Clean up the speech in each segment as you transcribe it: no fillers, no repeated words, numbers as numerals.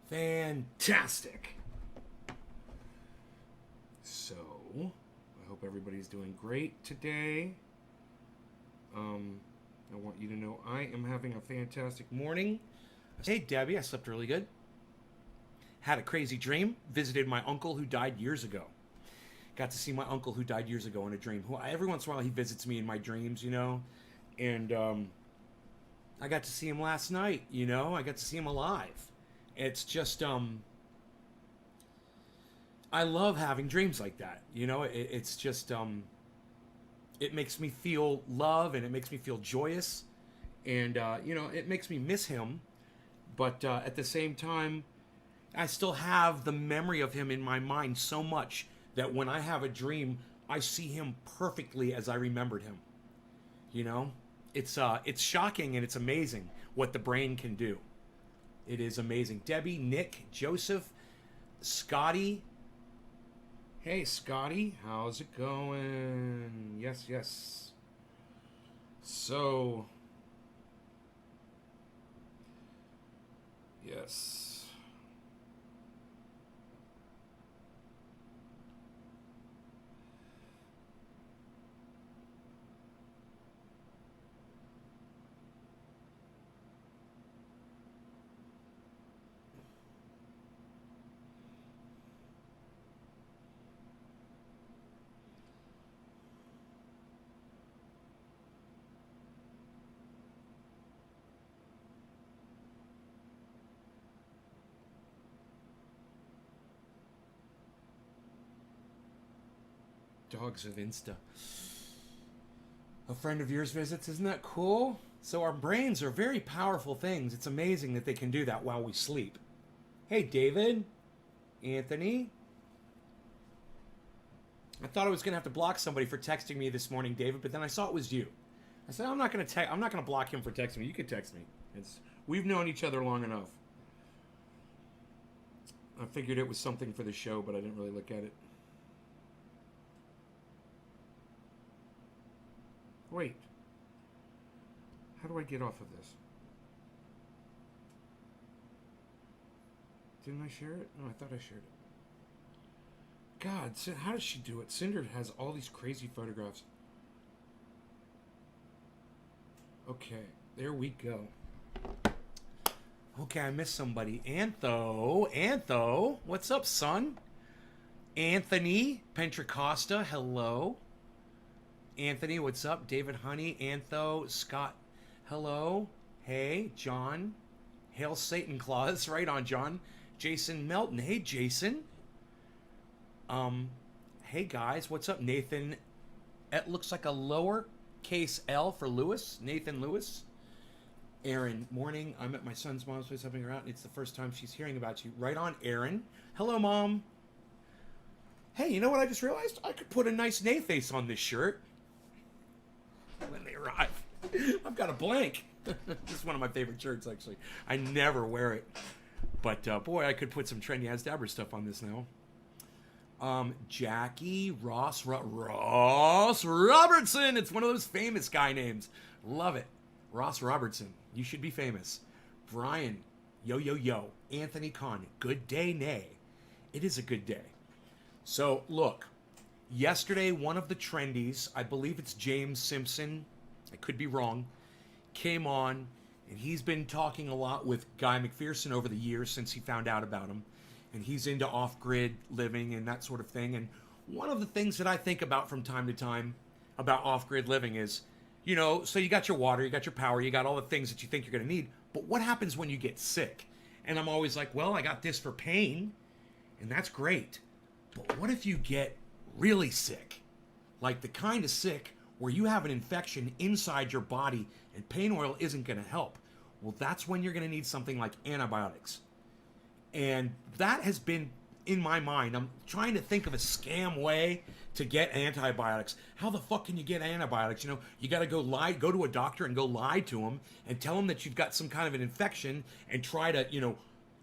Fantastic. So, I hope everybody's doing great today. I want you to know I am having a fantastic morning. Hey, Debbie, I slept really good. Had a crazy dream. Visited my uncle who died years ago. Got to see my uncle who died years ago in a dream. Every once in a while, he visits me in my dreams, And I got to see him last night, I got to see him alive. It's just, I love having dreams like that. It's just, it makes me feel love and it makes me feel joyous. And, it makes me miss him. But at the same time, I still have the memory of him in my mind so much that when I have a dream, I see him perfectly as I remembered him. It's shocking and it's amazing what the brain can do. It is amazing. Debbie, Nick, Joseph, Scotty. Hey, Scotty, how's it going? Yes. So, yes. Dogs of Insta. A friend of yours visits, isn't that cool? So our brains are very powerful things. It's amazing that they can do that while we sleep. Hey, David, Anthony. I thought I was gonna have to block somebody for texting me this morning, David, but then I saw it was you. I said I'm not gonna block him for texting me. You could text me. We've known each other long enough. I figured it was something for the show, but I didn't really look at it. Wait. How do I get off of this? Didn't I share it? No, I thought I shared it. God, how does she do it? Cinder has all these crazy photographs. Okay, there we go. Okay, I missed somebody. Antho. What's up, son? Anthony Pentracosta, hello. Anthony, what's up? David Honey, Antho, Scott, hello. Hey, John. Hail Satan Claus. Right on, John. Jason Melton. Hey, Jason. Hey, guys. What's up, Nathan? It looks like a lowercase L for Lewis. Nathan Lewis. Aaron, morning. I'm at my son's mom's place helping her out. It's the first time she's hearing about you. Right on, Aaron. Hello, Mom. Hey, you know what I just realized? I could put a nice Nay face on this shirt when they arrive. I've got a blank. This is one of my favorite shirts, actually. I never wear it. But, boy, I could put some trendy Asdabber stuff on this now. Jackie Ross Robertson. It's one of those famous guy names. Love it. Ross Robertson. You should be famous. Brian. Yo. Anthony Kahn. Good day, nay. It is a good day. So, look. Yesterday, one of the trendies, I believe it's James Simpson, I could be wrong, came on, and he's been talking a lot with Guy McPherson over the years since he found out about him. And he's into off-grid living and that sort of thing. And one of the things that I think about from time to time about off-grid living is, so you got your water, you got your power, you got all the things that you think you're going to need. But what happens when you get sick? And I'm always like, well, I got this for pain, and that's great. But what if you get really sick? Like the kind of sick where you have an infection inside your body and pain oil isn't going to help. Well, that's when you're going to need something like antibiotics. And that has been in my mind. I'm trying to think of a scam way to get antibiotics. How the fuck can you get antibiotics? You got to go to a doctor and go lie to them and tell them that you've got some kind of an infection and try to,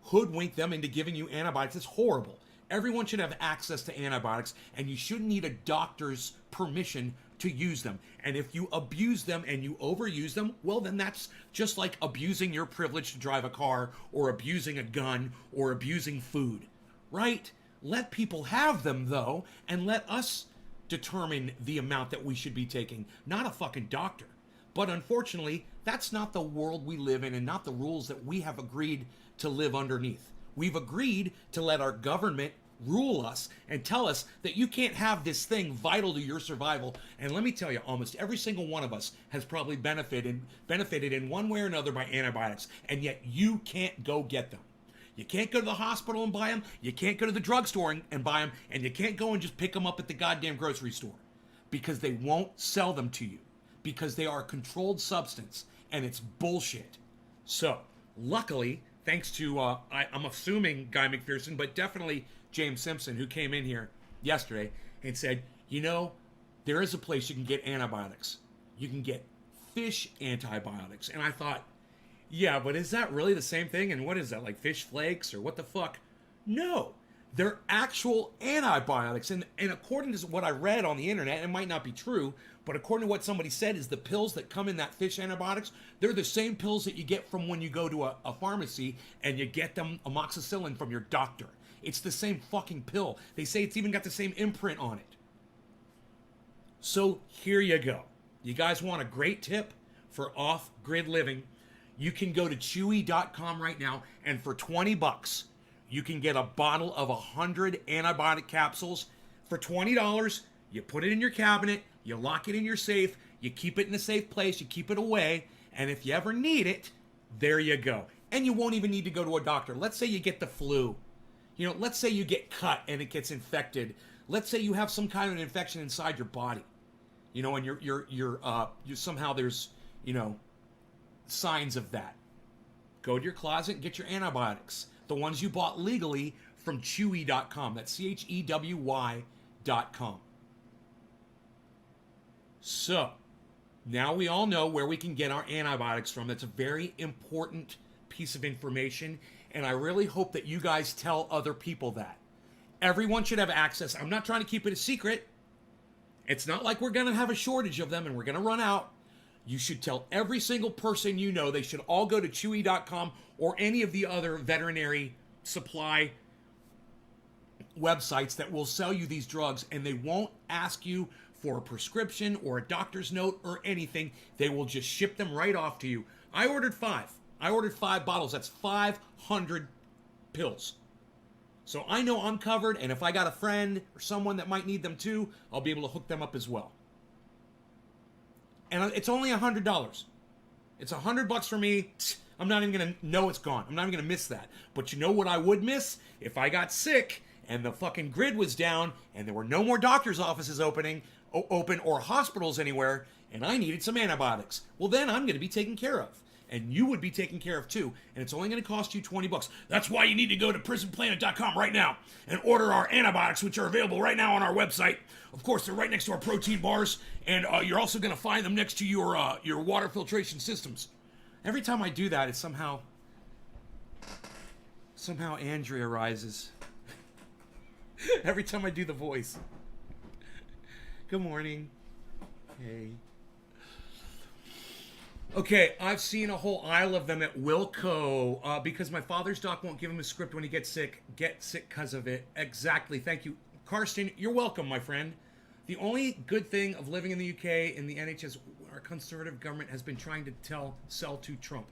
hoodwink them into giving you antibiotics. It's horrible. Everyone should have access to antibiotics, and you shouldn't need a doctor's permission to use them. And if you abuse them and you overuse them, well, then that's just like abusing your privilege to drive a car or abusing a gun or abusing food, right? Let people have them, though, and let us determine the amount that we should be taking, not a fucking doctor. But unfortunately, that's not the world we live in and not the rules that we have agreed to live underneath. We've agreed to let our government rule us and tell us that you can't have this thing vital to your survival. And let me tell you, almost every single one of us has probably benefited in one way or another by antibiotics, and yet you can't go get them. You can't go to the hospital and buy them, you can't go to the drugstore and buy them, and you can't go and just pick them up at the goddamn grocery store because they won't sell them to you, because they are a controlled substance, and it's bullshit. So, luckily, thanks to, I'm assuming Guy McPherson, but definitely James Simpson, who came in here yesterday and said, you know, there is a place you can get antibiotics. You can get fish antibiotics. And I thought, yeah, but is that really the same thing? And what is that, like fish flakes or what the fuck? No, they're actual antibiotics. And according to what I read on the internet, it might not be true, but according to what somebody said, is the pills that come in that fish antibiotics, they're the same pills that you get from when you go to a pharmacy and you get them amoxicillin from your doctor. It's the same fucking pill. They say it's even got the same imprint on it. So here you go. You guys want a great tip for off-grid living? You can go to Chewy.com right now, and for $20, you can get a bottle of 100 antibiotic capsules. For $20, you put it in your cabinet, you lock it in your safe, you keep it in a safe place, you keep it away, and if you ever need it, there you go. And you won't even need to go to a doctor. Let's say you get the flu. You know, let's say you get cut and it gets infected. Let's say you have some kind of an infection inside your body. You know, and you're somehow there's, you know, signs of that. Go to your closet and get your antibiotics. The ones you bought legally from Chewy.com. That's CHEWY.com. So, now we all know where we can get our antibiotics from. That's a very important piece of information, and I really hope that you guys tell other people that. Everyone should have access. I'm not trying to keep it a secret. It's not like we're going to have a shortage of them and we're going to run out. You should tell every single person you know. They should all go to Chewy.com or any of the other veterinary supply websites that will sell you these drugs, and they won't ask you for a prescription or a doctor's note or anything. They will just ship them right off to you. I ordered 5 bottles. That's 500 pills. So I know I'm covered, and if I got a friend or someone that might need them too, I'll be able to hook them up as well. And it's only $100. It's $100 for me. I'm not even going to know it's gone. I'm not even going to miss that. But you know what I would miss? If I got sick and the fucking grid was down and there were no more doctor's offices open or hospitals anywhere, and I needed some antibiotics. Well, then I'm going to be taken care of. And you would be taken care of too. And it's only going to cost you $20. That's why you need to go to prisonplanet.com right now and order our antibiotics, which are available right now on our website. Of course, they're right next to our protein bars. And you're also going to find them next to your water filtration systems. Every time I do that, it's somehow Andrea rises. Every time I do the voice. Good morning. Hey. Okay, I've seen a whole aisle of them at Wilco because my father's doc won't give him a script when he gets sick. Get sick because of it. Exactly. Thank you. Karsten, you're welcome, my friend. The only good thing of living in the UK in the NHS, our conservative government has been trying to sell to Trump.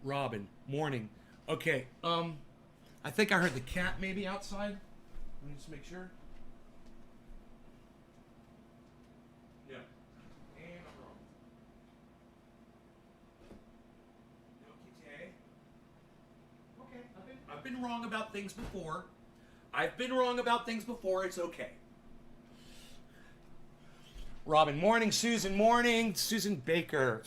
Robin, morning. Okay, I think I heard the cat maybe outside. Let me just make sure. Yeah. And I'm wrong. Okay, I've been wrong about things before. It's okay. Robin, morning. Susan, morning. Susan Baker.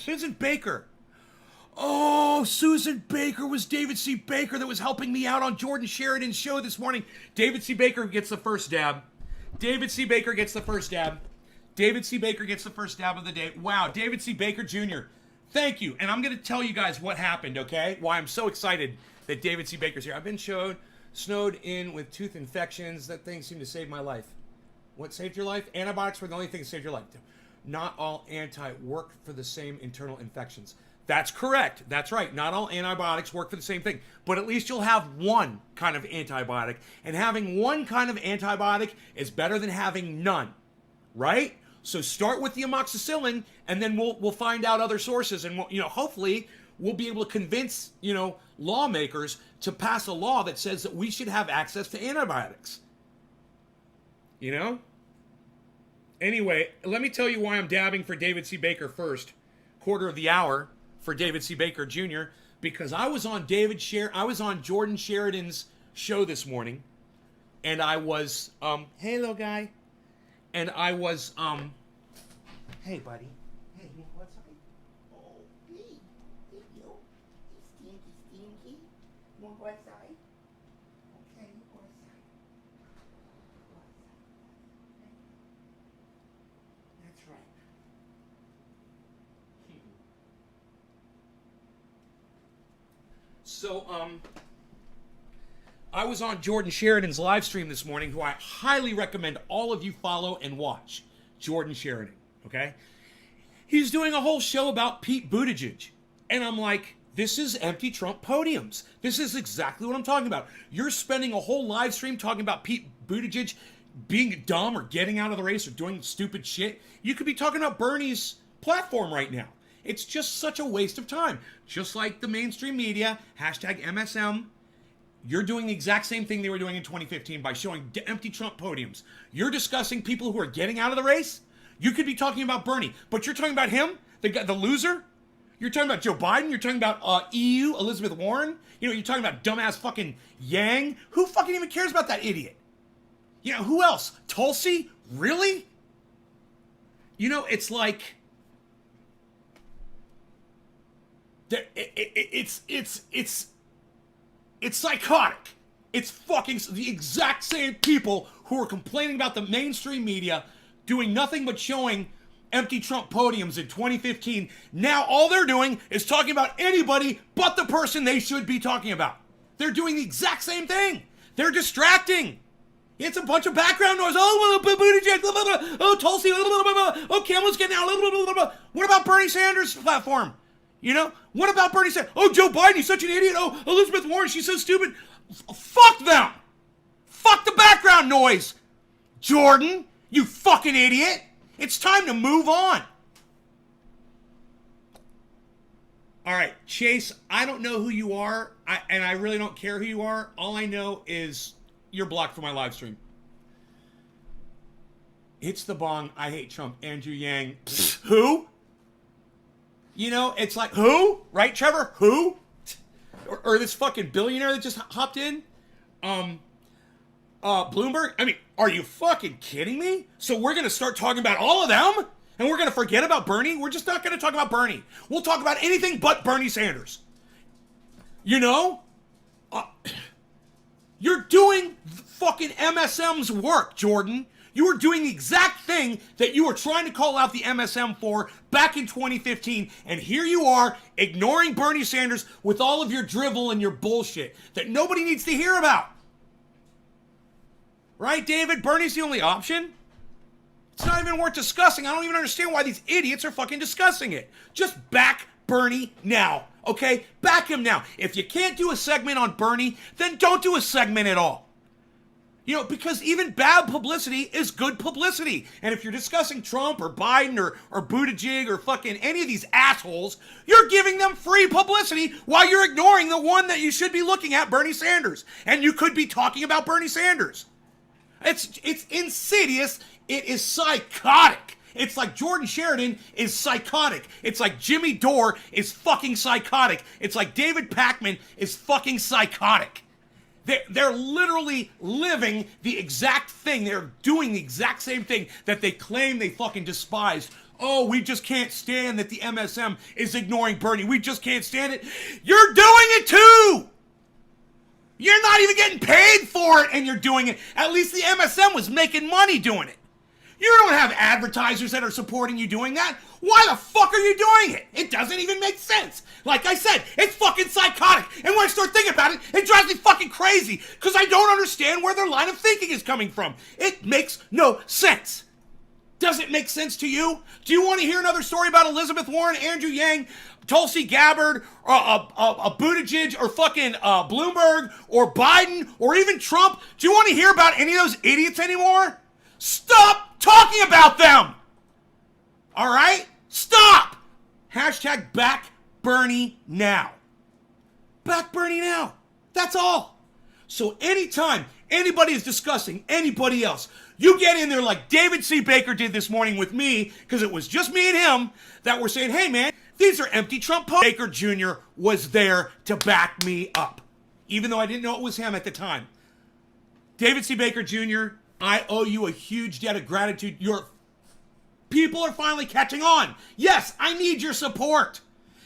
Oh, Susan Baker was David C. Baker that was helping me out on Jordan Sheridan's show this morning. David C. Baker gets the first dab. David C. Baker gets the first dab of the day. Wow, David C. Baker Jr., thank you. And I'm going to tell you guys what happened, okay? Why I'm so excited that David C. Baker's here. I've been snowed in with tooth infections. That thing seemed to save my life. What saved your life? Antibiotics were the only thing that saved your life. not all work for the same internal infections. That's correct. That's right. Not all antibiotics work for the same thing. But at least you'll have one kind of antibiotic. And having one kind of antibiotic is better than having none. Right? So start with the amoxicillin, and then we'll find out other sources, and hopefully we'll be able to convince lawmakers to pass a law that says that we should have access to antibiotics. Anyway, let me tell you why I'm dabbing for David C. Baker first. Quarter of the hour for David C. Baker Jr. Because I was on Jordan Sheridan's show this morning, and I was hey little guy. And I was, hey, buddy. Hey, you want something? Oh, hey, yo. Stinky. You want to go outside? Okay, you go outside. That's right. So, I was on Jordan Sheridan's live stream this morning, who I highly recommend all of you follow and watch. Jordan Sheridan, okay? He's doing a whole show about Pete Buttigieg. And I'm like, this is empty Trump podiums. This is exactly what I'm talking about. You're spending a whole live stream talking about Pete Buttigieg being dumb or getting out of the race or doing stupid shit. You could be talking about Bernie's platform right now. It's just such a waste of time. Just like the mainstream media, hashtag MSM, you're doing the exact same thing they were doing in 2015 by showing empty Trump podiums. You're discussing people who are getting out of the race. You could be talking about Bernie, but you're talking about him, the loser. You're talking about Joe Biden. You're talking about EU, Elizabeth Warren. You're talking about dumbass fucking Yang. Who fucking even cares about that idiot? Who else? Tulsi? Really? It's like... It's psychotic. It's fucking the exact same people who are complaining about the mainstream media doing nothing but showing empty Trump podiums in 2015. Now all they're doing is talking about anybody but the person they should be talking about. They're doing the exact same thing. They're distracting. It's a bunch of background noise. Oh, Buttigieg, blah, blah, blah. Oh, Tulsi, blah, blah, blah, blah. Oh, Kamala's getting out. Blah, blah, blah, blah. What about Bernie Sanders' platform? What about Bernie Sanders? Oh, Joe Biden, he's such an idiot. Oh, Elizabeth Warren, she's so stupid. Fuck them. Fuck the background noise. Jordan, you fucking idiot. It's time to move on. All right, Chase, I don't know who you are, and I really don't care who you are. All I know is you're blocked from my live stream. It's the bong. I hate Trump. Andrew Yang. Who? It's like, who? Right, Trevor? Who? Or this fucking billionaire that just hopped in? Bloomberg? I mean, are you fucking kidding me? So we're going to start talking about all of them? And we're going to forget about Bernie? We're just not going to talk about Bernie. We'll talk about anything but Bernie Sanders. You're doing fucking MSM's work, Jordan. You were doing the exact thing that you were trying to call out the MSM for back in 2015, and here you are ignoring Bernie Sanders with all of your drivel and your bullshit that nobody needs to hear about. Right, David? Bernie's the only option? It's not even worth discussing. I don't even understand why these idiots are fucking discussing it. Just back Bernie now, okay? Back him now. If you can't do a segment on Bernie, then don't do a segment at all. Because even bad publicity is good publicity. And if you're discussing Trump or Biden or Buttigieg or fucking any of these assholes, you're giving them free publicity while you're ignoring the one that you should be looking at, Bernie Sanders. And you could be talking about Bernie Sanders. It's insidious. It is psychotic. It's like Jordan Sheridan is psychotic. It's like Jimmy Dore is fucking psychotic. It's like David Pakman is fucking psychotic. They're literally living the exact thing. They're doing the exact same thing that they claim they fucking despise. Oh, we just can't stand that the MSM is ignoring Bernie. We just can't stand it. You're doing it too! You're not even getting paid for it, and you're doing it. At least the MSM was making money doing it. You don't have advertisers that are supporting you doing that. Why the fuck are you doing it? It doesn't even make sense. Like I said, it's fucking psychotic. And when I start thinking about it, it drives me fucking crazy. Because I don't understand where their line of thinking is coming from. It makes no sense. Does it make sense to you? Do you want to hear another story about Elizabeth Warren, Andrew Yang, Tulsi Gabbard, or Buttigieg, or fucking Bloomberg, or Biden, or even Trump? Do you want to hear about any of those idiots anymore? Stop talking about them! All right? Stop! Hashtag back Bernie now. Back Bernie now. That's all. So anytime anybody is discussing anybody else, you get in there like David C. Baker did this morning with me, because it was just me and him that were saying, hey man, these are empty Trump posts. Baker Jr. was there to back me up, even though I didn't know it was him at the time. David C. Baker Jr., I owe you a huge debt of gratitude. Your people are finally catching on. Yes, I need your support.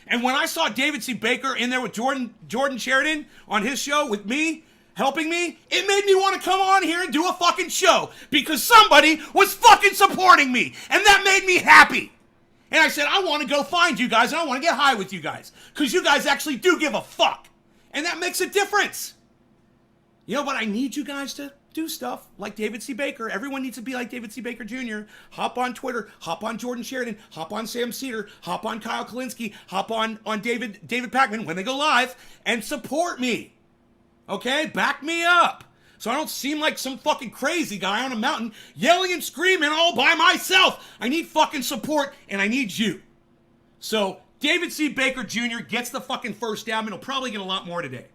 And when I saw David C. Baker in there with Jordan Sheridan on his show with me, helping me, it made me want to come on here and do a fucking show because somebody was fucking supporting me. And that made me happy. And I said, I want to go find you guys and I want to get high with you guys because you guys actually do give a fuck. And that makes a difference. You know what? I need you guys to do stuff like David C. Baker. Everyone needs to be like David C. Baker Jr. Hop on Twitter, hop on Jordan Sheridan, hop on Sam Cedar, hop on Kyle Kalinske, hop on David Pakman when they go live and support me. Okay? Back me up. So I don't seem like some fucking crazy guy on a mountain yelling and screaming all by myself. I need fucking support and I need you. So David C. Baker Jr. gets the fucking first down and he'll probably get a lot more today.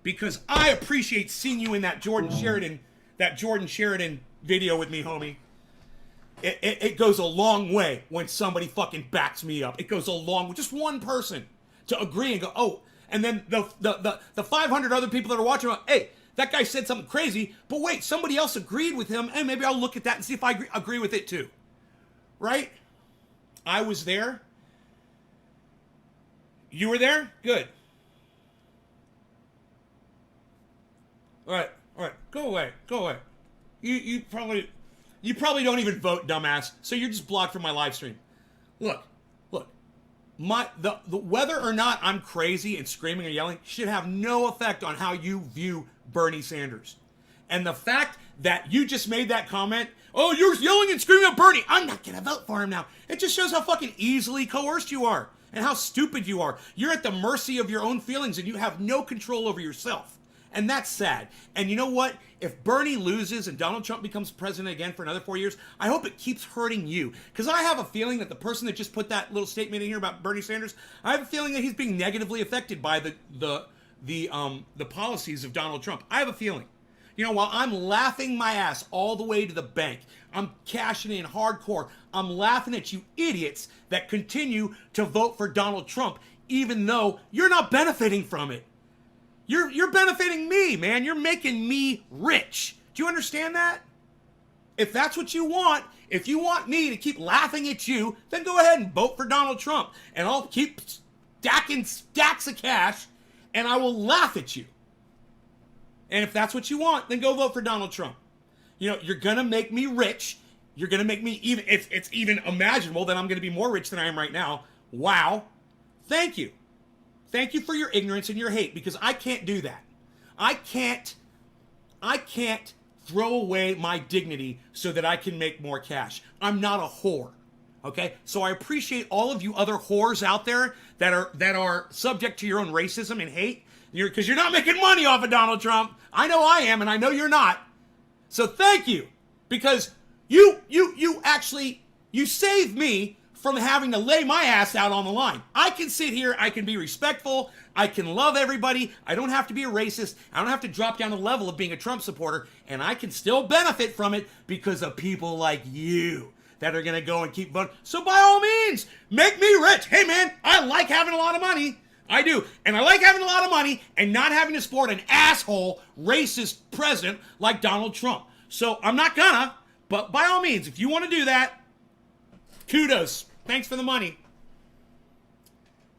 Because I appreciate seeing you in that Jordan Sheridan video with me, homie. It goes a long way when somebody fucking backs me up. It goes a long way. Just one person to agree and go, oh, and then the 500 other people that are watching are, hey, that guy said something crazy, but wait, somebody else agreed with him, and maybe I'll look at that and see if I agree with it too. Right? I was there. You were there? Good. All right. Go away. You probably don't even vote, dumbass. So you're just blocked from my live stream. Look. The whether or not I'm crazy and screaming or yelling should have no effect on how you view Bernie Sanders. And the fact that you just made that comment, oh, you're yelling and screaming at Bernie, I'm not gonna vote for him now. It just shows how fucking easily coerced you are and how stupid you are. You're at the mercy of your own feelings and you have no control over yourself. And that's sad. And you know what? If Bernie loses and Donald Trump becomes president again for another 4 years, I hope it keeps hurting you. Because I have a feeling that the person that just put that little statement in here about Bernie Sanders, I have a feeling that he's being negatively affected by the policies of Donald Trump. I have a feeling. You know, while I'm laughing my ass all the way to the bank, I'm cashing in hardcore, I'm laughing at you idiots that continue to vote for Donald Trump, even though you're not benefiting from it. You're benefiting me, man. You're making me rich. Do you understand that? If that's what you want, if you want me to keep laughing at you, then go ahead and vote for Donald Trump. And I'll keep stacking stacks of cash, and I will laugh at you. And if that's what you want, then go vote for Donald Trump. You know, you're going to make me rich. You're going to make me even, if it's even imaginable that I'm going to be more rich than I am right now. Wow. Thank you. Thank you for your ignorance and your hate, because I can't do that. I can't throw away my dignity so that I can make more cash. I'm not a whore. Okay? So I appreciate all of you other whores out there that are subject to your own racism and hate, because you're not making money off of Donald Trump. I know I am, and I know you're not. So thank you, because you saved me from having to lay my ass out on the line. I can sit here, I can be respectful, I can love everybody, I don't have to be a racist, I don't have to drop down the level of being a Trump supporter, and I can still benefit from it because of people like you that are gonna go and keep voting. So by all means, make me rich. Hey man, I like having a lot of money. I do. And I like having a lot of money and not having to support an asshole, racist president like Donald Trump. So I'm not gonna, but by all means, if you want to do that, kudos. Thanks for the money.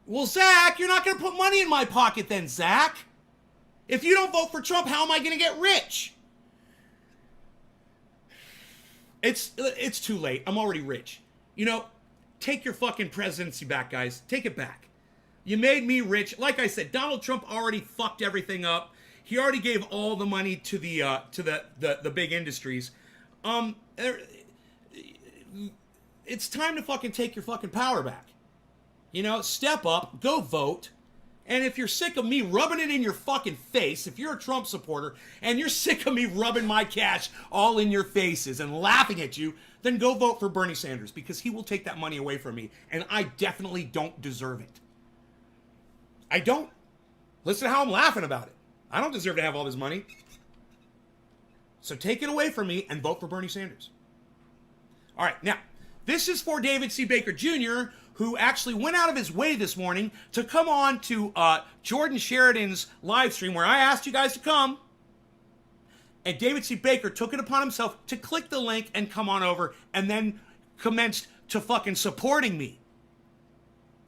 Well, Zach, you're not going to put money in my pocket then, Zach. If you don't vote for Trump, how am I going to get rich? It's too late. I'm already rich. You know, take your fucking presidency back, guys. Take it back. You made me rich. Like I said, Donald Trump already fucked everything up. He already gave all the money to the big industries. it's time to fucking take your fucking power back. You know, step up, go vote. And if you're sick of me rubbing it in your fucking face, if you're a Trump supporter and you're sick of me rubbing my cash all in your faces and laughing at you, then go vote for Bernie Sanders, because he will take that money away from me, and I definitely don't deserve it. I don't. Listen to how I'm laughing about it. I don't deserve to have all this money. So take it away from me and vote for Bernie Sanders. All right, now, this is for David C. Baker Jr., who actually went out of his way this morning to come on to Jordan Sheridan's live stream where I asked you guys to come. And David C. Baker took it upon himself to click the link and come on over, and then commenced to fucking supporting me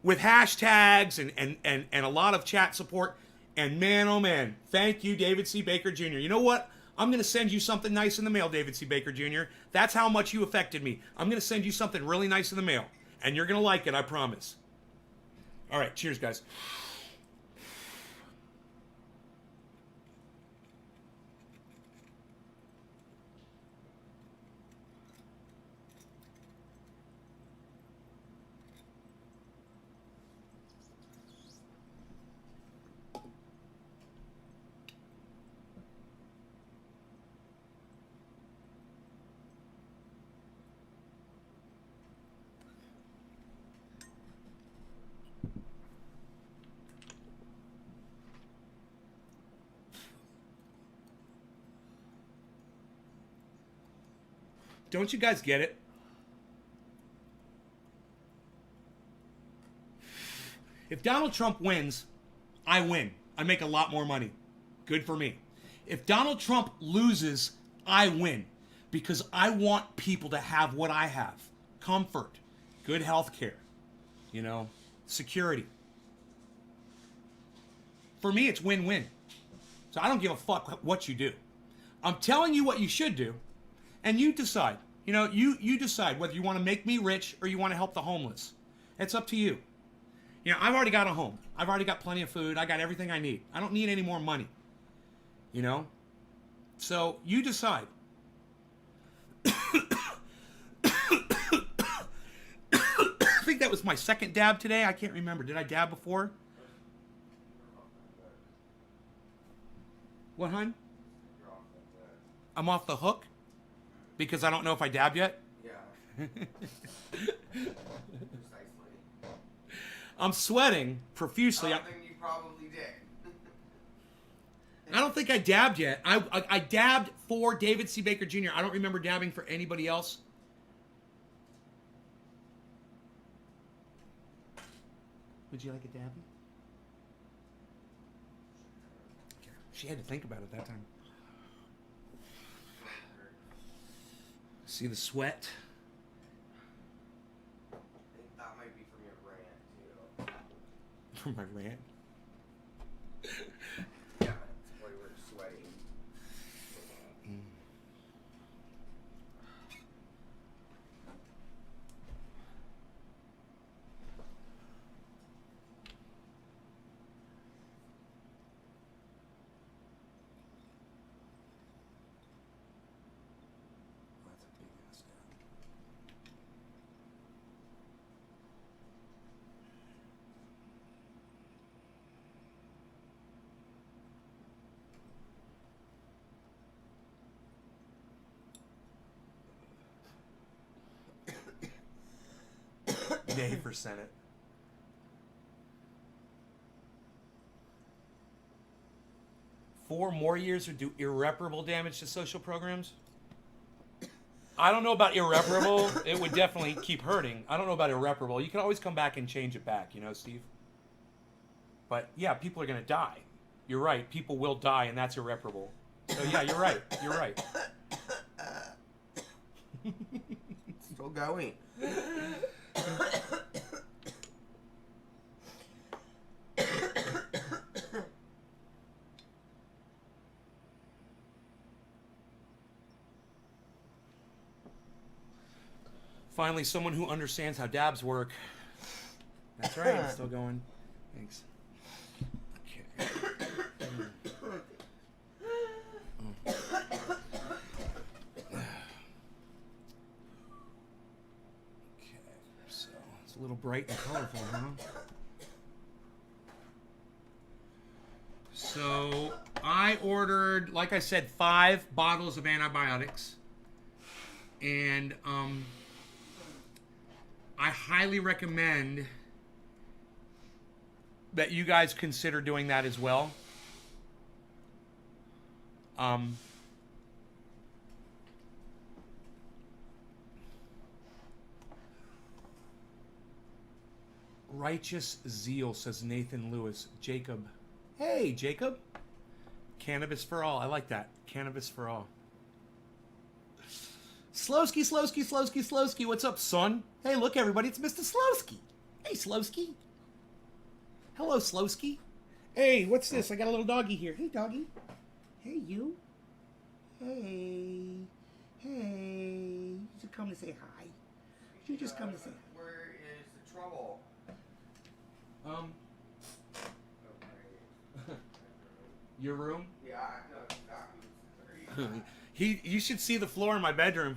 with hashtags and a lot of chat support. And man, oh man, thank you, David C. Baker Jr. You know what? I'm going to send you something nice in the mail, David C. Baker Jr. That's how much you affected me. I'm going to send you something really nice in the mail. And you're going to like it, I promise. All right, cheers, guys. Don't you guys get it? If Donald Trump wins, I win. I make a lot more money. Good for me. If Donald Trump loses, I win. Because I want people to have what I have. Comfort. Good health care. You know, security. For me, it's win-win. So I don't give a fuck what you do. I'm telling you what you should do. And you decide. You know, you decide whether you want to make me rich or you want to help the homeless. It's up to you. You know, I've already got a home. I've already got plenty of food. I got everything I need. I don't need any more money. You know? So, you decide. I think that was my second dab today. I can't remember. Did I dab before? What, hon? I'm off the hook? Because I don't know if I dabbed yet? Yeah. I'm sweating profusely. I think you probably did. I don't think I dabbed yet. I dabbed for David C. Baker Jr. I don't remember dabbing for anybody else. Would you like a dabby? She had to think about it that time. See the sweat? I think that might be from your rant, too. From my rant? Yeah, that's why we're sweating. Day for Senate. Four more years would do irreparable damage to social programs? I don't know about irreparable. It would definitely keep hurting. I don't know about irreparable. You can always come back and change it back, you know, Steve? But, yeah, people are going to die. You're right. People will die, and that's irreparable. So, yeah, you're right. You're right. Still going. Finally, someone who understands how dabs work. That's right. It's still going. Thanks. Okay. bright and colorful, huh? So I ordered, like I said, 5 bottles of antibiotics. And I highly recommend that you guys consider doing that as well. Righteous zeal, says Nathan Lewis. Jacob. Hey, Jacob. Cannabis for all. I like that. Cannabis for all. Slowski, Slowski, Slowski, Slowski. What's up, son? Hey, look, everybody. It's Mr. Slowski. Hey, Slowski. Hello, Slowski. Hey, what's this? I got a little doggy here. Hey, doggy. Hey, you. Hey. Hey. You just come to say hi. You just come to say hi. Where is the trouble? Your room? Yeah, I know exactly. You should see the floor in my bedroom.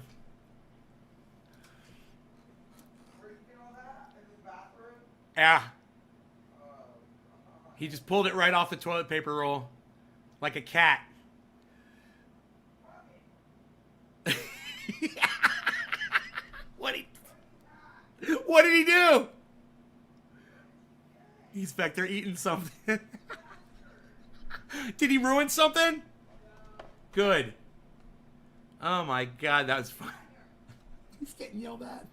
Where did you get all that? In the bathroom? Yeah. He just pulled it right off the toilet paper roll. Like a cat. What did he do? He's back there eating something. Did he ruin something? Good. Oh my God, that was fun. He's getting yelled at.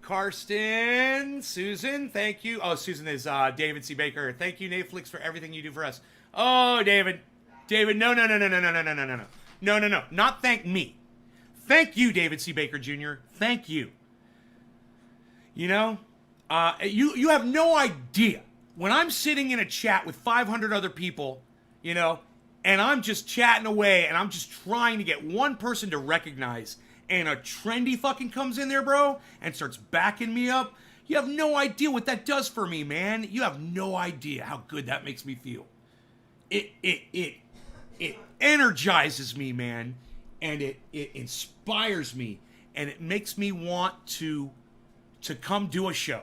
Karsten, Susan, thank you. Oh, Susan is David C. Baker. Thank you, Netflix, for everything you do for us. Oh, David. David, no. No. Not thank me. Thank you, David C. Baker Jr. Thank you. You know, you have no idea. When I'm sitting in a chat with 500 other people, you know, and I'm just chatting away and I'm just trying to get one person to recognize, and a trendy fucking comes in there, bro, and starts backing me up, you have no idea what that does for me, man. You have no idea how good that makes me feel. It energizes me, man, and it inspires me, and it makes me want to come do a show.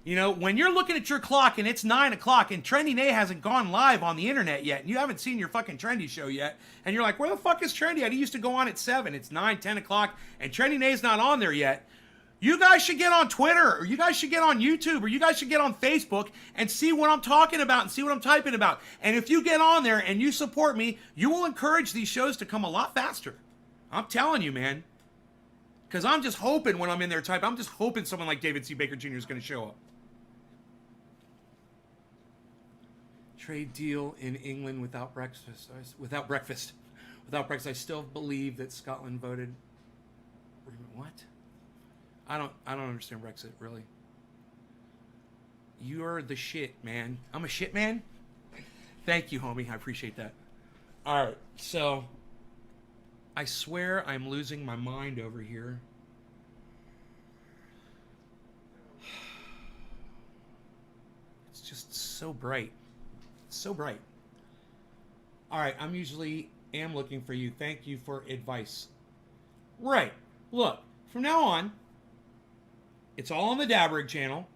You know, when you're looking at your clock and it's 9 o'clock and Trendy Nay hasn't gone live on the internet yet, and you haven't seen your fucking Trendy show yet, and you're like, where the fuck is Trendy? I used to go on at 7. It's 9, 10 o'clock, and Trendy Nay's not on there yet. You guys should get on Twitter, or you guys should get on YouTube, or you guys should get on Facebook and see what I'm talking about and see what I'm typing about. And if you get on there and you support me, you will encourage these shows to come a lot faster. I'm telling you, man. Because I'm just hoping when I'm in there typing, I'm just hoping someone like David C. Baker Jr. is going to show up. Trade deal in England without breakfast. Without breakfast. I still believe that Scotland voted. What? I don't understand Brexit, really. You're the shit, man. I'm a shit man? Thank you, homie. I appreciate that. All right, so I swear I'm losing my mind over here. It's just so bright. So bright. All right, I'm usually am looking for you. Thank you for advice. Right. Look, from now on, it's all on the Dabrig channel,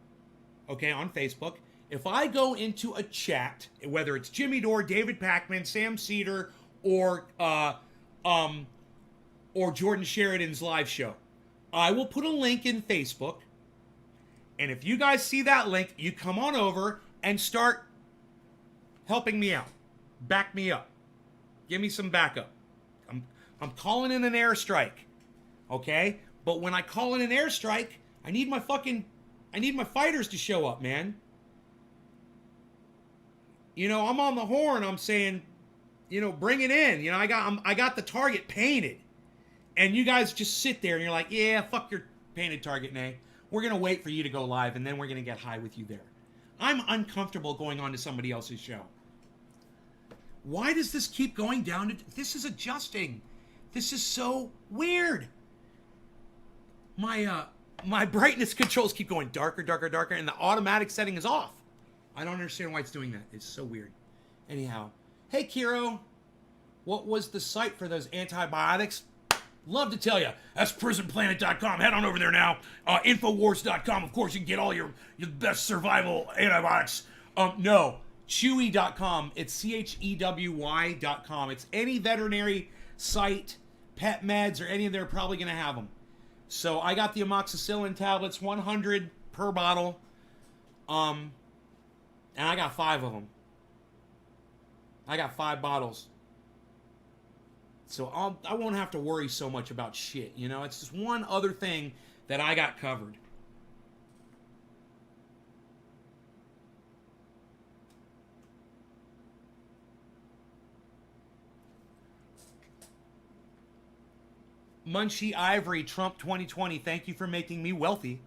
okay, on Facebook. If I go into a chat, whether it's Jimmy Dore, David Packman, Sam Cedar, or Jordan Sheridan's live show, I will put a link in Facebook, and if you guys see that link, you come on over and start helping me out. Back me up. Give me some backup. I'm calling in an airstrike. Okay? But when I call in an airstrike, I need my fighters to show up, man. You know, I'm on the horn, I'm saying, you know, bring it in. You know, I got the target painted. And you guys just sit there and you're like, yeah, fuck your painted target, Nay. We're going to wait for you to go live and then we're going to get high with you there. I'm uncomfortable going on to somebody else's show. Why does this keep going down? This is adjusting. This is so weird. My brightness controls keep going darker, darker, darker, and the automatic setting is off. I don't understand why it's doing that. It's so weird. Anyhow, hey, Kiro. What was the site for those antibiotics? Love to tell you. That's prisonplanet.com. Head on over there now. Infowars.com. Of course, you can get all your best survival antibiotics. No. Chewy.com. It's CHEWY.com. It's any veterinary site, pet meds, or any of them are probably going to have them. So I got the amoxicillin tablets, 100 per bottle. And I got 5 of them. I got 5 bottles. So I won't have to worry so much about shit, you know? It's just one other thing that I got covered. Munchie Ivory, Trump 2020, thank you for making me wealthy.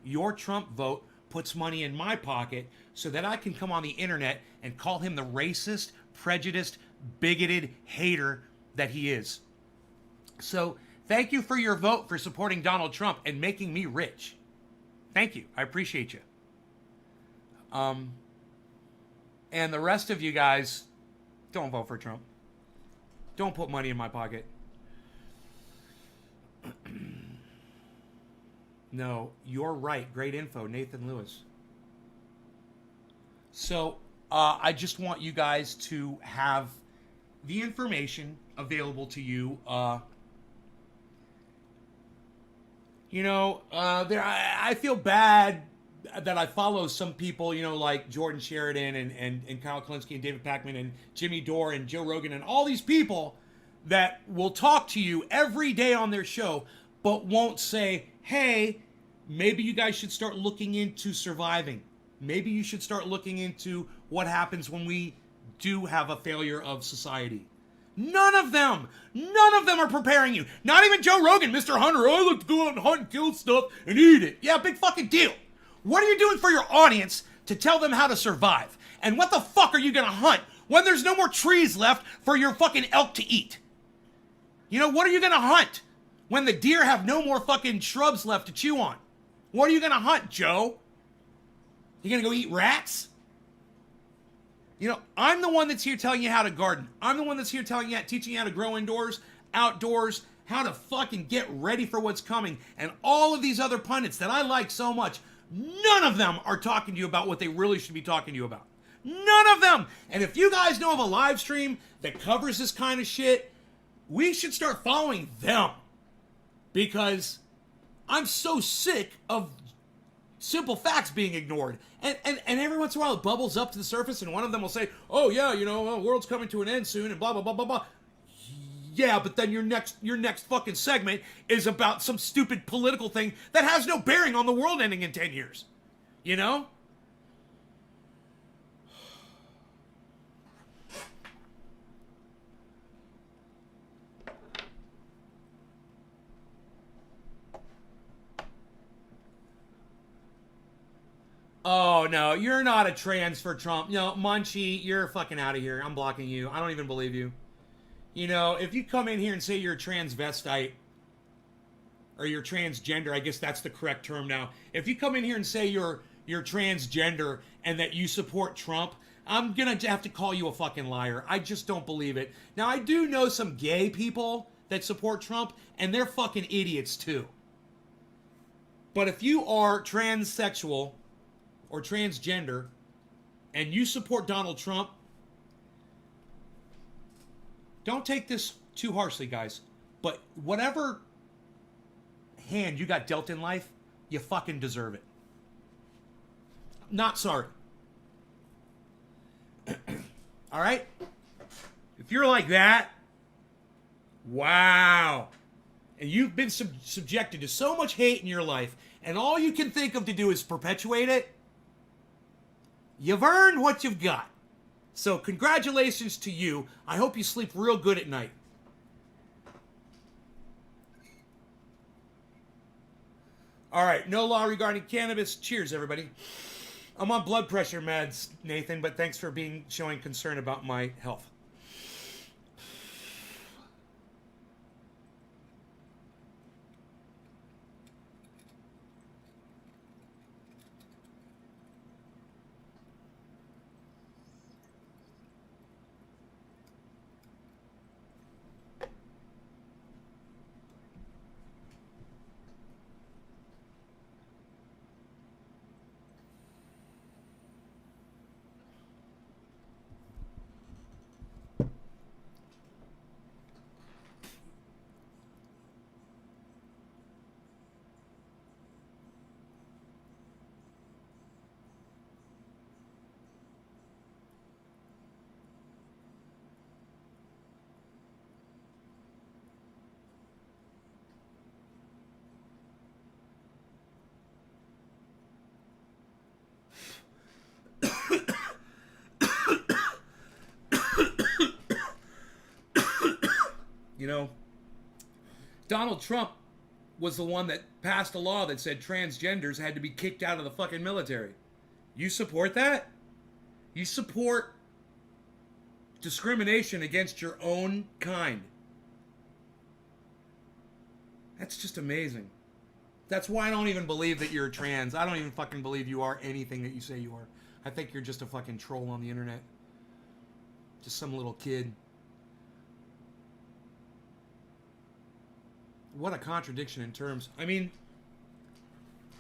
Your Trump vote puts money in my pocket so that I can come on the internet and call him the racist, prejudiced, bigoted hater that he is. So thank you for your vote for supporting Donald Trump and making me rich. Thank you. I appreciate you. And the rest of you guys, don't vote for Trump. Don't put money in my pocket. No, you're right. Great info, Nathan Lewis. So I just want you guys to have the information available to you. I feel bad that I follow some people, like Jordan Sheridan and Kyle Klinsky and David Pakman and Jimmy Dore and Joe Rogan and all these people that will talk to you every day on their show, but won't say, hey, maybe you guys should start looking into surviving. Maybe you should start looking into what happens when we do have a failure of society. None of them are preparing you. Not even Joe Rogan, Mr. Hunter. I like to go out and hunt and kill stuff and eat it. Yeah, big fucking deal. What are you doing for your audience to tell them how to survive? And what the fuck are you gonna hunt when there's no more trees left for your fucking elk to eat? What are you gonna hunt when the deer have no more fucking shrubs left to chew on? What are you gonna hunt, Joe? You gonna go eat rats? I'm the one that's here telling you how to garden. I'm the one that's here teaching you how to grow indoors, outdoors, how to fucking get ready for what's coming. And all of these other pundits that I like so much, none of them are talking to you about what they really should be talking to you about. None of them. And if you guys know of a live stream that covers this kind of shit, we should start following them. Because I'm so sick of simple facts being ignored. And every once in a while it bubbles up to the surface and one of them will say, oh yeah, the world's coming to an end soon and blah, blah, blah, blah, blah. Yeah, but then your next fucking segment is about some stupid political thing that has no bearing on the world ending in 10 years. Oh, no, you're not a trans for Trump. No, Munchie, you're fucking out of here. I'm blocking you. I don't even believe you. If you come in here and say you're a transvestite, or you're transgender, I guess that's the correct term now. If you come in here and say you're transgender and that you support Trump, I'm going to have to call you a fucking liar. I just don't believe it. Now, I do know some gay people that support Trump, and they're fucking idiots too. But if you are transsexual or transgender, and you support Donald Trump, don't take this too harshly, guys. But whatever hand you got dealt in life, you fucking deserve it. Not sorry. All right? If you're like that, wow. And you've been subjected to so much hate in your life, and all you can think of to do is perpetuate it, you've earned what you've got. So congratulations to you. I hope you sleep real good at night. All right, no law regarding cannabis. Cheers, everybody. I'm on blood pressure meds, Nathan, but thanks for showing concern about my health. Donald Trump was the one that passed a law that said transgenders had to be kicked out of the fucking military. You support that? You support discrimination against your own kind. That's just amazing. That's why I don't even believe that you're trans. I don't even fucking believe you are anything that you say you are. I think you're just a fucking troll on the internet. Just some little kid. What a contradiction in terms. I mean,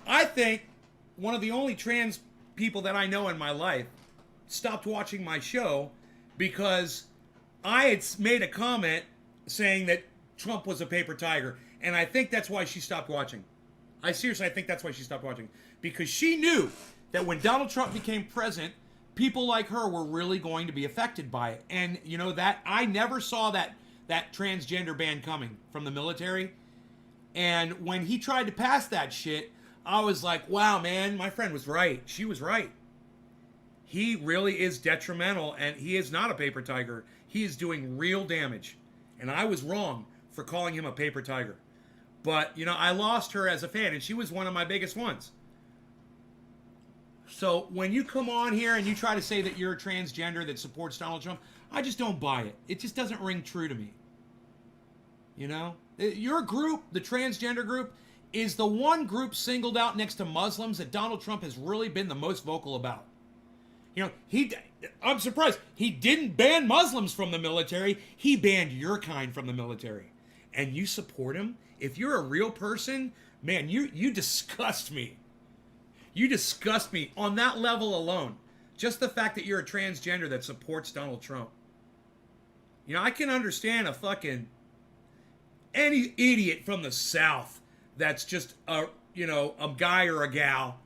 I think one of the only trans people that I know in my life stopped watching my show because I had made a comment saying that Trump was a paper tiger. And I think that's why she stopped watching. I think that's why she stopped watching. Because she knew that when Donald Trump became president, people like her were really going to be affected by it. And, that I never saw that transgender ban coming from the military. And when he tried to pass that shit, I was like, wow, man, my friend was right. She was right. He really is detrimental, and he is not a paper tiger. He is doing real damage. And I was wrong for calling him a paper tiger. But, I lost her as a fan, and she was one of my biggest ones. So when you come on here and you try to say that you're a transgender that supports Donald Trump, I just don't buy it. It just doesn't ring true to me. Your group, the transgender group, is the one group singled out next to Muslims that Donald Trump has really been the most vocal about. I'm surprised. He didn't ban Muslims from the military. He banned your kind from the military. And you support him? If you're a real person, man, you disgust me. You disgust me on that level alone. Just the fact that you're a transgender that supports Donald Trump. I can understand any idiot from the South that's just a guy or a gal,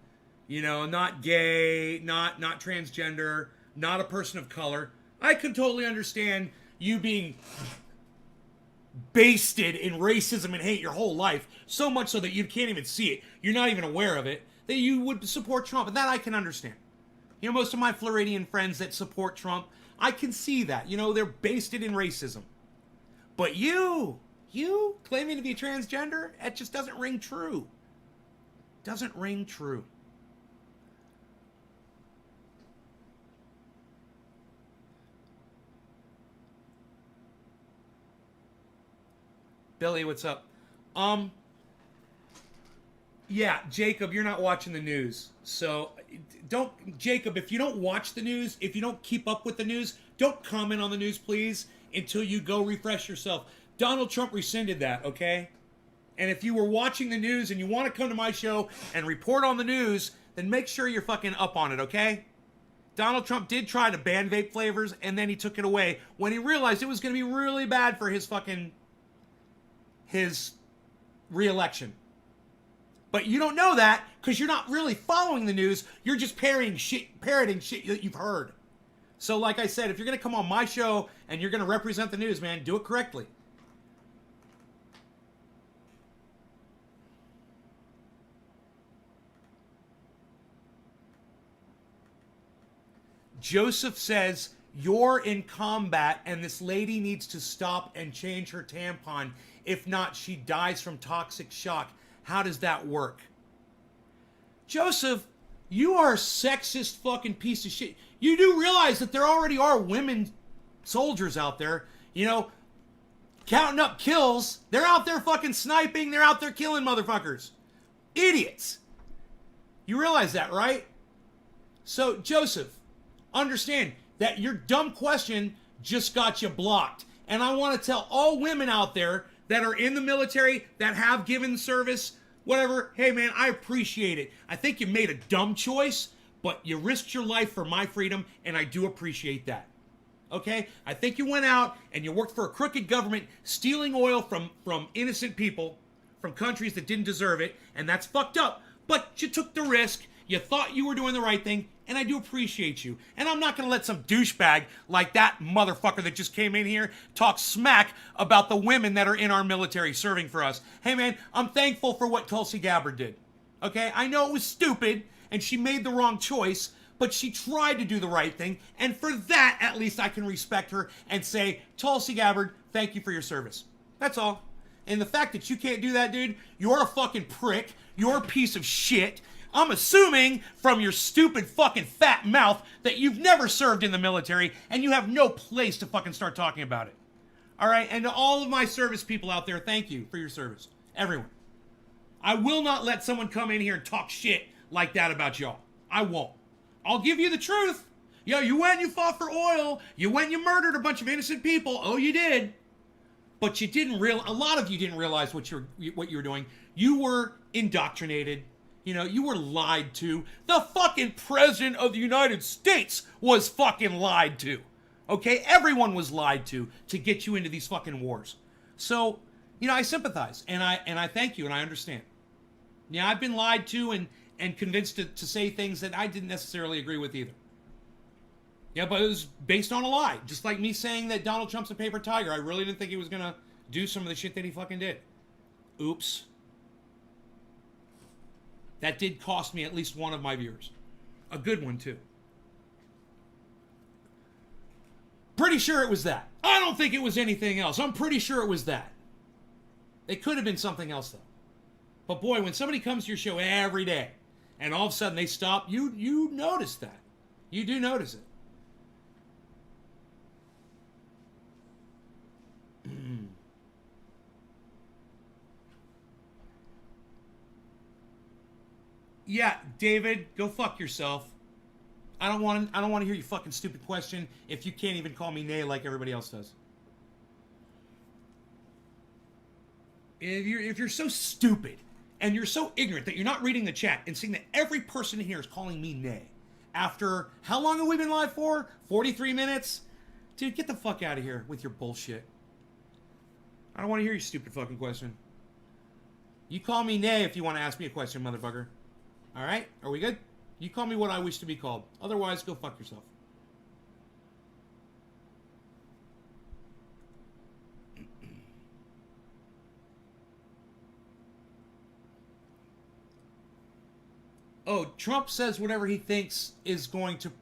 not gay, not transgender, not a person of color. I could totally understand you being basted in racism and hate your whole life, so much so that you can't even see it. You're not even aware of it, that you would support Trump. And that I can understand. Most of my Floridian friends that support Trump, I can see that. They're basted in racism. But you claiming to be transgender, it just doesn't ring true. Doesn't ring true. Billy, what's up? Yeah, Jacob, you're not watching the news. So, Jacob, if you don't watch the news, if you don't keep up with the news, don't comment on the news, please, until you go refresh yourself. Donald Trump rescinded that, okay? And if you were watching the news and you want to come to my show and report on the news, then make sure you're fucking up on it, okay? Donald Trump did try to ban vape flavors, and then he took it away when he realized it was going to be really bad for his re-election. But you don't know that because you're not really following the news. You're just parroting shit that you've heard. So like I said, if you're going to come on my show and you're going to represent the news, man, do it correctly. Joseph says, you're in combat and this lady needs to stop and change her tampon. If not, she dies from toxic shock. How does that work? Joseph, you are a sexist fucking piece of shit. You do realize that there already are women soldiers out there, counting up kills. They're out there fucking sniping. They're out there killing motherfuckers. Idiots. You realize that, right? So, Joseph, understand that your dumb question just got you blocked. And I want to tell all women out there that are in the military, that have given service, whatever, hey man, I appreciate it. I think you made a dumb choice, but you risked your life for my freedom, and I do appreciate that. Okay? I think you went out and you worked for a crooked government, stealing oil from innocent people, from countries that didn't deserve it, and that's fucked up. But you took the risk, you thought you were doing the right thing, and I do appreciate you. And I'm not going to let some douchebag like that motherfucker that just came in here talk smack about the women that are in our military serving for us. Hey, man, I'm thankful for what Tulsi Gabbard did. Okay? I know it was stupid, and she made the wrong choice, but she tried to do the right thing. And for that, at least I can respect her and say, Tulsi Gabbard, thank you for your service. That's all. And the fact that you can't do that, dude, you're a fucking prick. You're a piece of shit. I'm assuming from your stupid fucking fat mouth that you've never served in the military and you have no place to fucking start talking about it. All right? And to all of my service people out there, thank you for your service. Everyone. I will not let someone come in here and talk shit like that about y'all. I won't. I'll give you the truth. Yo, you went and you fought for oil. You went and you murdered a bunch of innocent people. Oh, you did. But you didn't a lot of you didn't realize what you were doing. You were indoctrinated. You know, you were lied to. The fucking president of the United States was fucking lied to. Okay? Everyone was lied to get you into these fucking wars. So, you know, I sympathize and I thank you and I understand. Yeah, I've been lied to and convinced to say things that I didn't necessarily agree with either. Yeah, but it was based on a lie. Just like me saying that Donald Trump's a paper tiger. I really didn't think he was going to do some of the shit that he fucking did. Oops. That did cost me at least one of my viewers. A good one, too. Pretty sure it was that. I don't think it was anything else. I'm pretty sure it was that. It could have been something else, though. But boy, when somebody comes to your show every day and all of a sudden they stop, you notice that. You do notice it. Yeah, David, go fuck yourself. I don't want to hear your fucking stupid question if you can't even call me nay like everybody else does. If you're so stupid and you're so ignorant that you're not reading the chat and seeing that every person in here is calling me nay after how long have we been live for? 43 minutes? Dude, get the fuck out of here with your bullshit. I don't want to hear your stupid fucking question. You call me nay if you want to ask me a question, motherfucker. All right? Are we good? You call me what I wish to be called. Otherwise, go fuck yourself. Oh, Trump says whatever he thinks is going to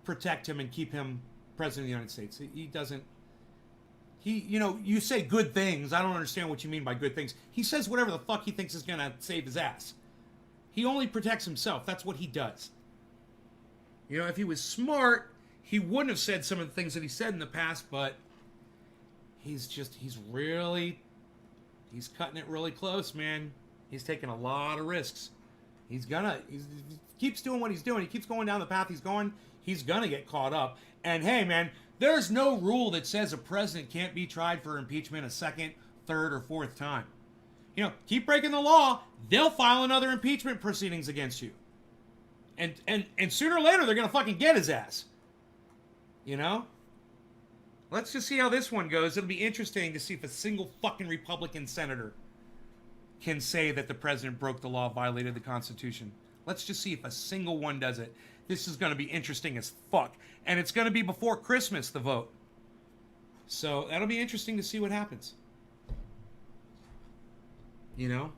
protect him and keep him president of the United States. He doesn't... you know, you say good things. I don't understand what you mean by good things. He says whatever the fuck he thinks is going to save his ass. He only protects himself. That's what he does. You know, if he was smart, he wouldn't have said some of the things that he said in the past, but he's cutting it really close, man. He's taking a lot of risks. He keeps doing what he's doing. He keeps going down the path he's going. He's gonna get caught up. And hey, man, there's no rule that says a president can't be tried for impeachment a second, third, or fourth time. You know, keep breaking the law, they'll file another impeachment proceedings against you. And sooner or later, they're going to fucking get his ass. You know? Let's just see how this one goes. It'll be interesting to see if a single fucking Republican senator can say that the president broke the law, violated the Constitution. Let's just see if a single one does it. This is going to be interesting as fuck. And it's going to be before Christmas, the vote. So that'll be interesting to see what happens. You know?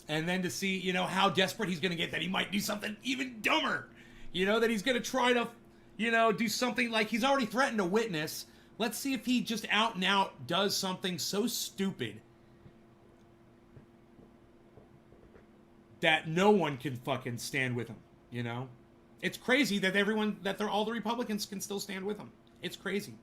And then to see, you know, how desperate he's going to get that he might do something even dumber. You know, that he's going to try to, you know, do something like he's already threatened a witness. Let's see if he just out and out does something so stupid that no one can fucking stand with him, you know? It's crazy that all the Republicans can still stand with him. It's crazy.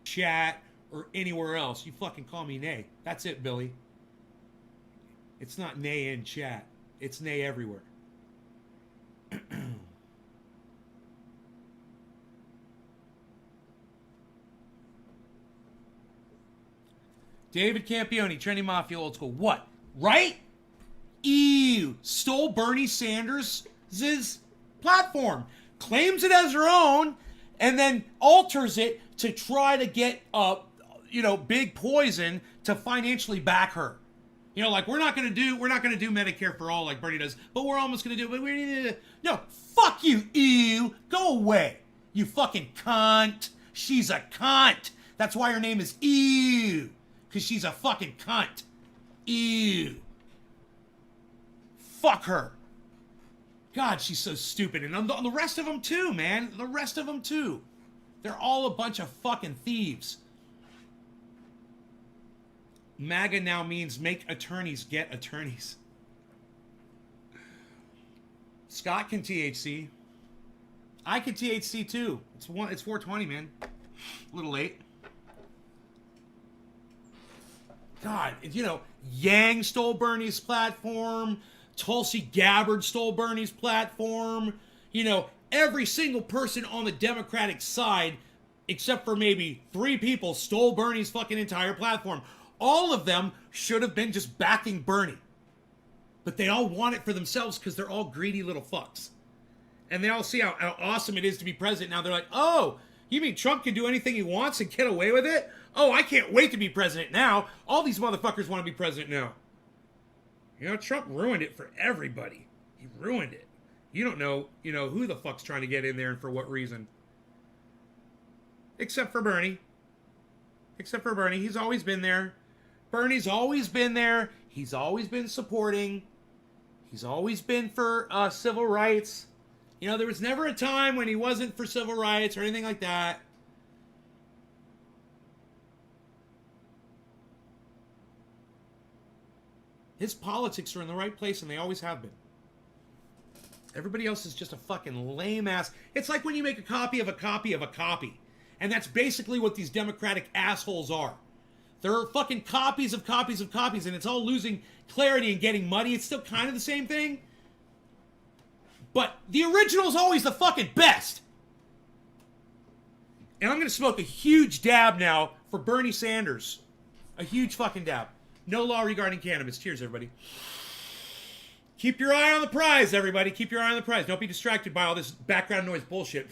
Chat or anywhere else, you fucking call me nay. That's it, Billy. It's not nay in chat. It's nay everywhere. David Campione, Trendy Mafia, old school. What? Right? Ew. Stole Bernie Sanders' platform. Claims it as her own. and then alters it to try to get big poison to financially back her. Like we're not gonna do Medicare for all like Bernie does, but we're almost gonna do it. But we need to. No, fuck you, ew, go away, you fucking cunt. She's a cunt. That's why her name is Ew, because she's a fucking cunt. Ew. Fuck her. God, she's so stupid, and on the rest of them too, man. The rest of them too. They're all a bunch of fucking thieves. MAGA now means make attorneys get attorneys. Scott can THC. I can THC too. It's 420, man. A little late. God, Yang stole Bernie's platform. Tulsi Gabbard stole Bernie's platform. Every single person on the Democratic side, except for maybe 3 people, stole Bernie's fucking entire platform. All of them should have been just backing Bernie. But they all want it for themselves because they're all greedy little fucks. And they all see how awesome it is to be president. Now they're like, oh, you mean Trump can do anything he wants and get away with it? Oh, I can't wait to be president now. All these motherfuckers want to be president now. Trump ruined it for everybody. He ruined it. You don't know, who the fuck's trying to get in there and for what reason. Except for Bernie. He's always been there. Bernie's always been there. He's always been supporting. He's always been for civil rights. There was never a time when he wasn't for civil rights or anything like that. His politics are in the right place, and they always have been. Everybody else is just a fucking lame ass. It's like when you make a copy of a copy of a copy. And that's basically what these Democratic assholes are. They're fucking copies of copies of copies, and it's all losing clarity and getting muddy. It's still kind of the same thing. But the original is always the fucking best. And I'm going to smoke a huge dab now for Bernie Sanders. A huge fucking dab. No law regarding cannabis. Cheers, everybody. Keep your eye on the prize, everybody. Keep your eye on the prize. Don't be distracted by all this background noise bullshit.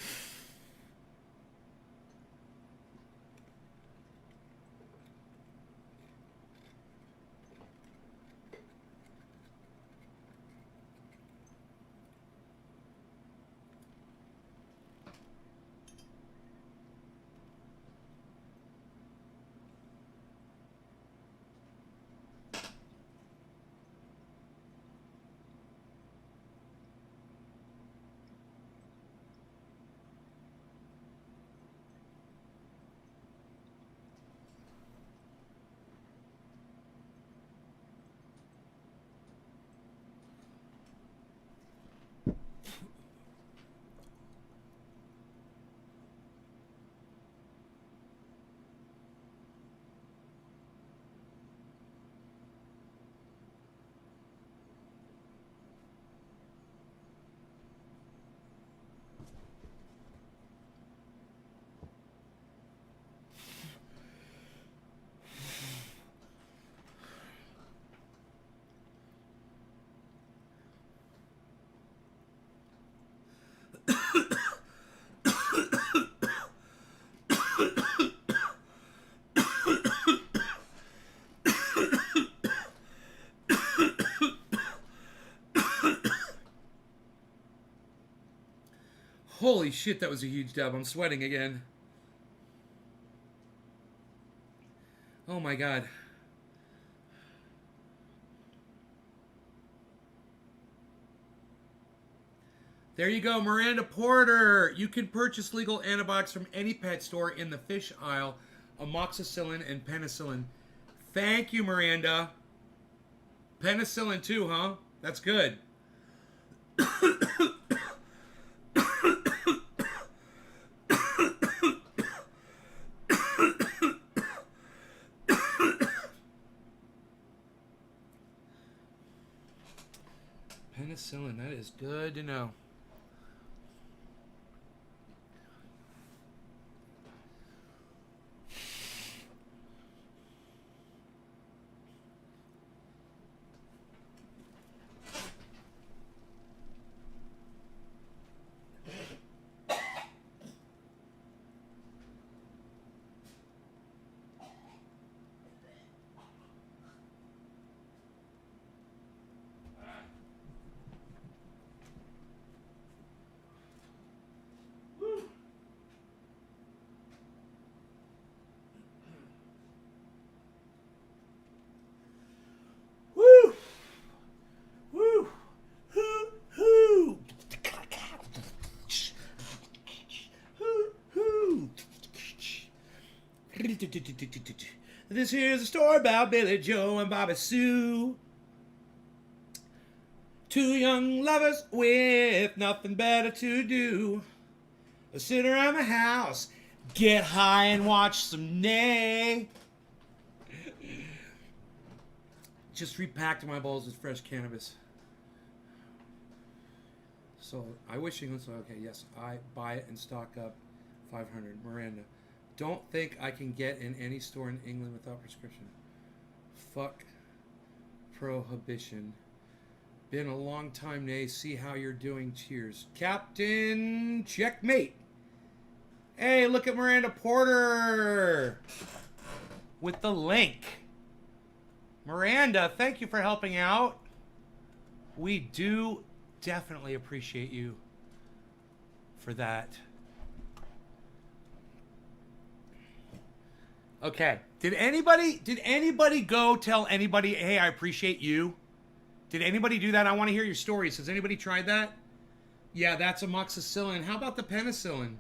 Holy shit, that was a huge dub. I'm sweating again. Oh my god. There you go, Miranda Porter. You can purchase legal antibiotics from any pet store in the fish aisle. Amoxicillin and penicillin. Thank you, Miranda. Penicillin too, huh? That's good. Penicillin, that is good to know. This here's a story about Billy Joe and Bobby Sue. Two young lovers with nothing better to do. Sit around the house, get high and watch some Nay. Just repacked my bowls with fresh cannabis. So I wishing this. Okay, yes, I buy it and stock up 500. Miranda, don't think I can get in any store in England without prescription. Fuck prohibition. Been a long time, Nay. See how you're doing. Cheers, Captain. Checkmate. Hey, look at Miranda Porter with the link. Miranda, thank you for helping out. We do definitely appreciate you for that. Okay. Did anybody go tell anybody, hey, I appreciate you? Did anybody do that? I want to hear your stories. Has anybody tried that? Yeah, that's amoxicillin. How about the penicillin?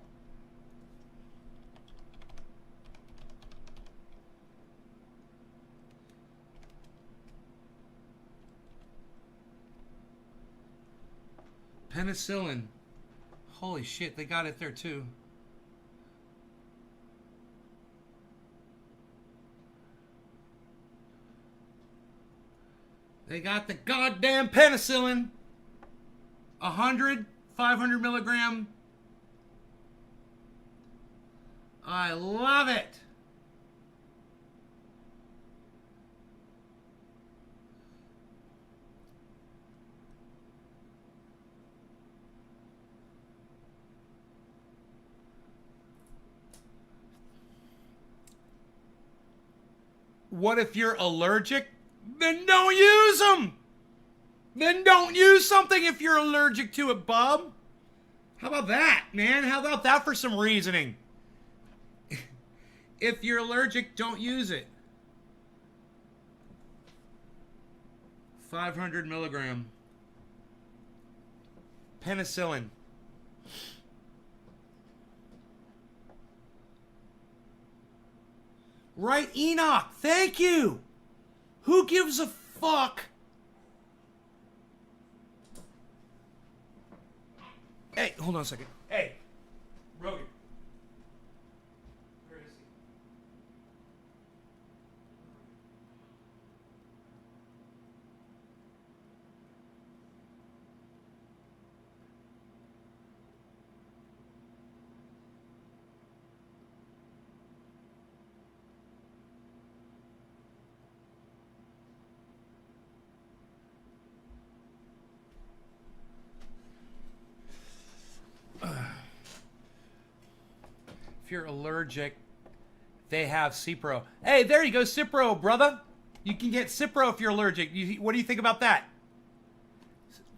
Penicillin. Holy shit, they got it there too. They got the goddamn penicillin. 100, 500 milligram. I love it. What if you're allergic? Then don't use them. Then don't use something if you're allergic to it, bub. How about that, man? How about that for some reasoning? If you're allergic, don't use it. 500 milligram. Penicillin. Right, Enoch. Thank you. Who gives a fuck? Hey, hold on a second. Hey, Rogan. Where is he? If you're allergic, they have Cipro. Hey, there you go, Cipro, brother. You can get Cipro if you're allergic. What do you think about that?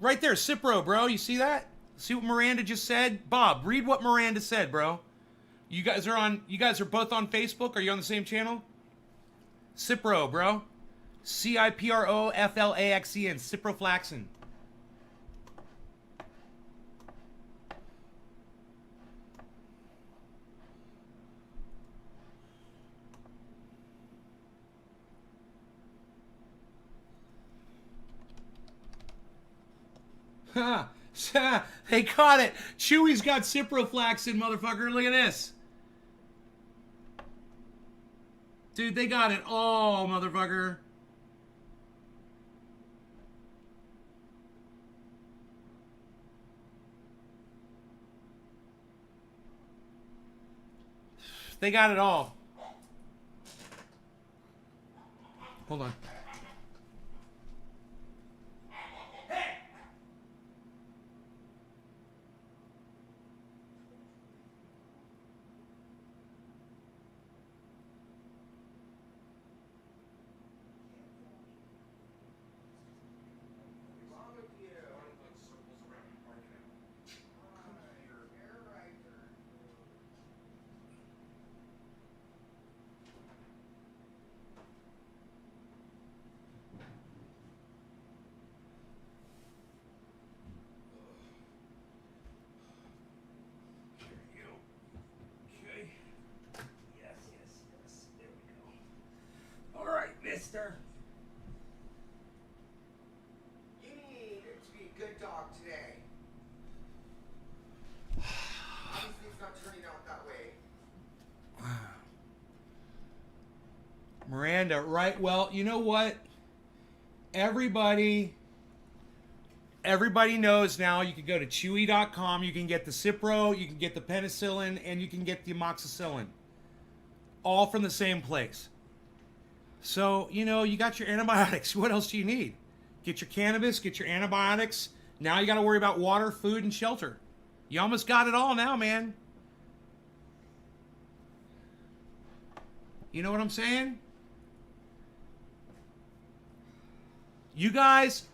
Right there, Cipro, bro. You see that? See what Miranda just said? Bob, read what Miranda said, bro. You guys are both on Facebook? Are you on the same channel? Cipro, bro. Ciproflaxin. Ciproflaxin. They caught it. Chewy's got ciproflaxin, motherfucker. Look at this. Dude, they got it all, motherfucker. They got it all. Hold on. Miranda, right? Well, you know what? Everybody knows now you can go to chewy.com, you can get the Cipro, you can get the penicillin, and you can get the amoxicillin. All from the same place. So, you got your antibiotics. What else do you need? Get your cannabis, get your antibiotics. Now you got to worry about water, food, and shelter. You almost got it all now, man. You know what I'm saying? You guys,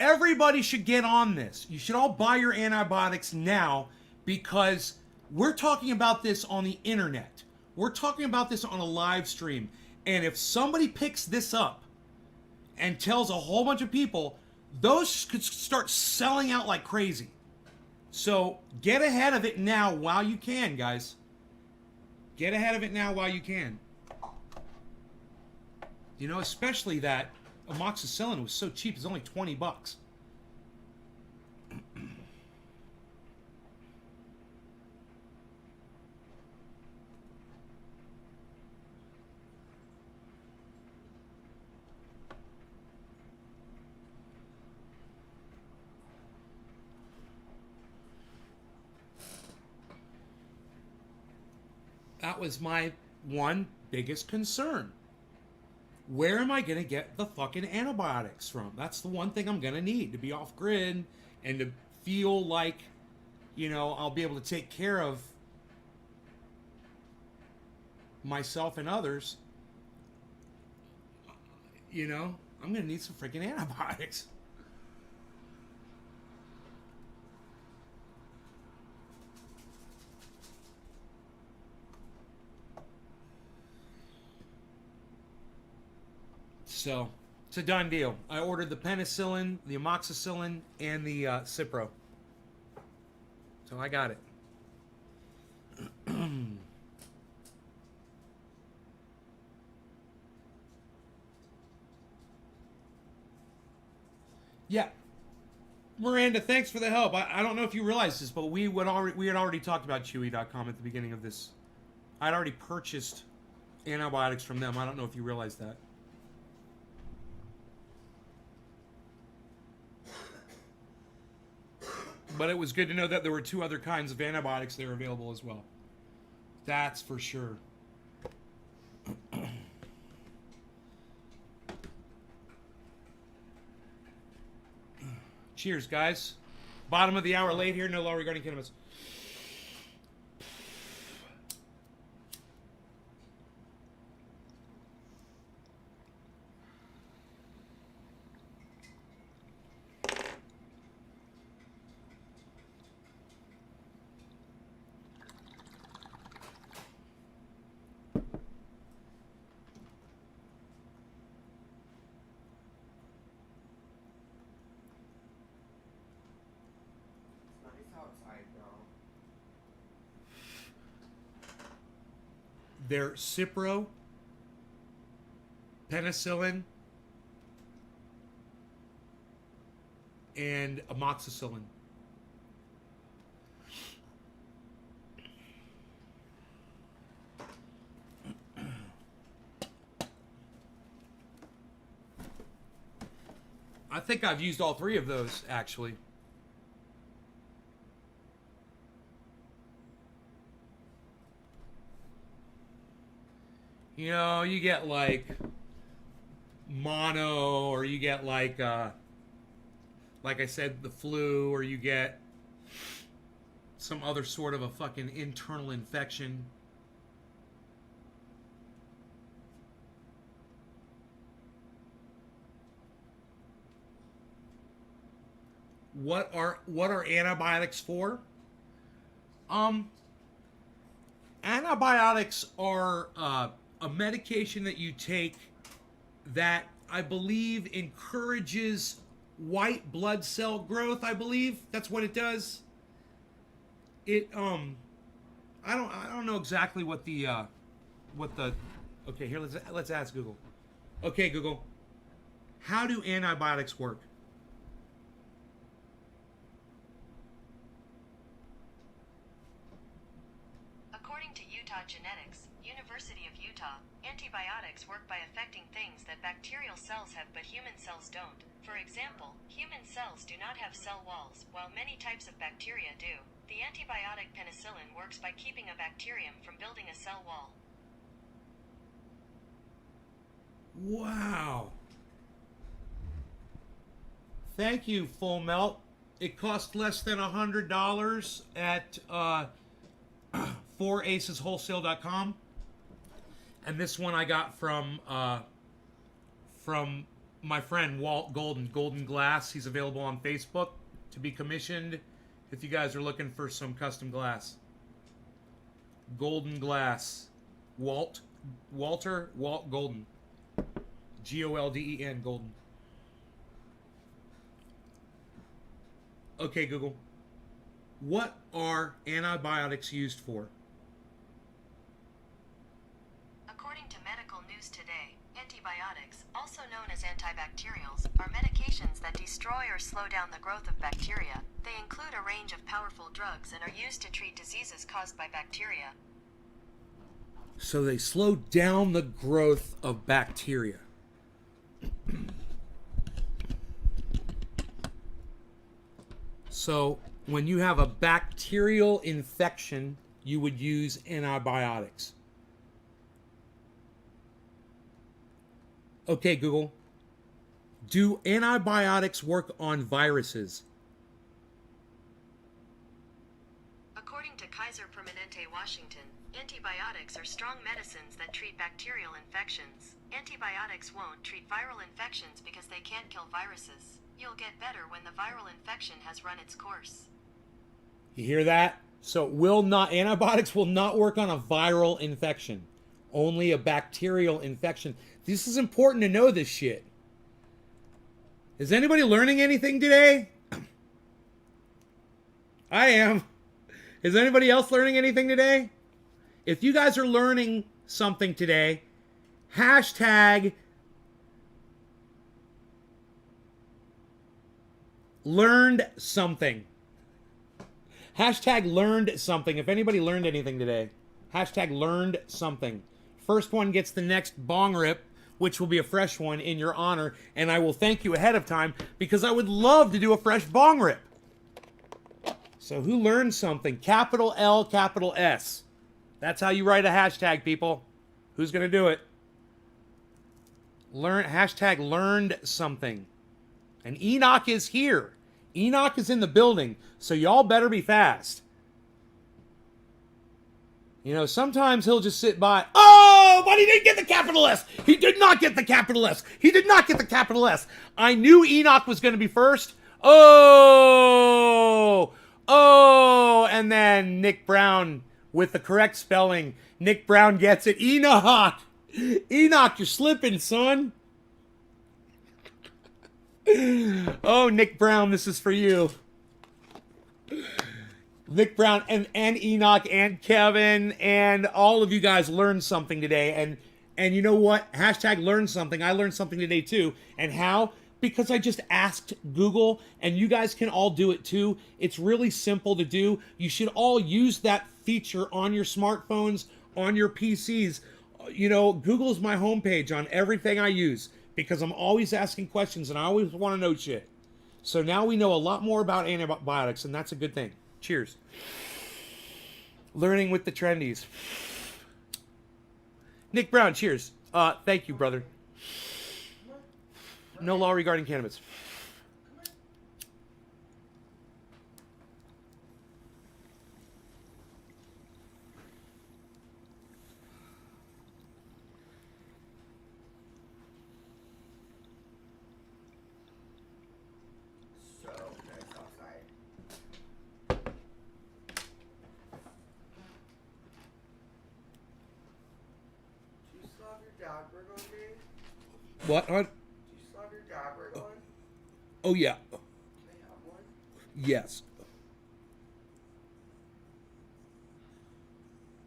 everybody should get on this. You should all buy your antibiotics now because we're talking about this on the internet. We're talking about this on a live stream. And if somebody picks this up and tells a whole bunch of people, those could start selling out like crazy. So get ahead of it now while you can, guys. Get ahead of it now while you can. Especially that amoxicillin was so cheap. It's only $20. That was my one biggest concern. Where am I going to get the fucking antibiotics from? That's the one thing I'm going to need to be off grid and to feel like, I'll be able to take care of myself and others. I'm going to need some freaking antibiotics. So, it's a done deal. I ordered the penicillin, the amoxicillin, and the Cipro. So I got it. Yeah. Miranda, thanks for the help. I don't know if you realize this, but we had already talked about Chewy.com at the beginning of this. I'd already purchased antibiotics from them. I don't know if you realize that. But it was good to know that there were 2 other kinds of antibiotics that are available as well. That's for sure. Cheers, guys. Bottom of the hour late here. No law regarding cannabis. They're Cipro, penicillin, and amoxicillin. I think I've used all 3 of those, actually. You get like mono, or you get like I said, the flu, or you get some other sort of a fucking internal infection. What are antibiotics for? Antibiotics are a medication that you take that I believe encourages white blood cell growth. I believe that's what it does. It I don't know exactly what the okay, here let's ask Google. Okay, Google, how do antibiotics work? According to Utah Genetics, University of Utah, antibiotics work by affecting things that bacterial cells have but human cells don't. For example, human cells do not have cell walls, while many types of bacteria do. The antibiotic penicillin works by keeping a bacterium from building a cell wall. Wow. Thank you, Full Melt. It cost less than $100 at 4aceswholesale.com. And this one I got from my friend Walt Golden Glass. He's available on Facebook to be commissioned if you guys are looking for some custom glass. Golden Glass. Walt Golden. Golden, Golden. Okay, Google. What are antibiotics used for? According to Medical News Today, antibiotics, also known as antibacterials, are medications that destroy or slow down the growth of bacteria. They include a range of powerful drugs and are used to treat diseases caused by bacteria. So they slow down the growth of bacteria. So when you have a bacterial infection, you would use antibiotics. Okay, Google. Do antibiotics work on viruses? According to Kaiser Permanente, Washington, antibiotics are strong medicines that treat bacterial infections. Antibiotics won't treat viral infections because they can't kill viruses. You'll get better when the viral infection has run its course. You hear that? So antibiotics will not work on a viral infection. Only a bacterial infection. This is important to know this shit. Is anybody learning anything today? I am. Is anybody else learning anything today? If you guys are learning something today, hashtag learned something. Hashtag learned something. If anybody learned anything today, hashtag learned something. First one gets the next bong rip, which will be a fresh one in your honor, and I will thank you ahead of time because I would love to do a fresh bong rip. So who learned something? Capital L, capital S. That's how you write a hashtag, people. Who's going to do it? Hashtag learned something. And Enoch is here. Enoch is in the building, so y'all better be fast. You know, sometimes he'll just sit by. Oh, but he didn't get the capital S. He did not get the capital S. He did not get the capital S. I knew Enoch was going to be first. Oh, and then Nick Brown with the correct spelling. Nick Brown gets it. Enoch, you're slipping, son. Oh, Nick Brown, this is for you. Nick Brown and Enoch and Kevin and all of you guys learned something today. And you know what? Hashtag learn something. I learned something today too. And how? Because I just asked Google, and you guys can all do it too. It's really simple to do. You should all use that feature on your smartphones, on your PCs. You know, Google's my homepage on everything I use because I'm always asking questions and I always want to know shit. So now we know a lot more about antibiotics, and that's a good thing. Cheers. Learning with the trendies. Nick Brown, cheers. Thank you, brother. No law regarding cannabis. So nice outside. Do you still have your dog burger on, Dave? What? Do you still have your dog burger on? Oh, yeah. Can I have one? Yes.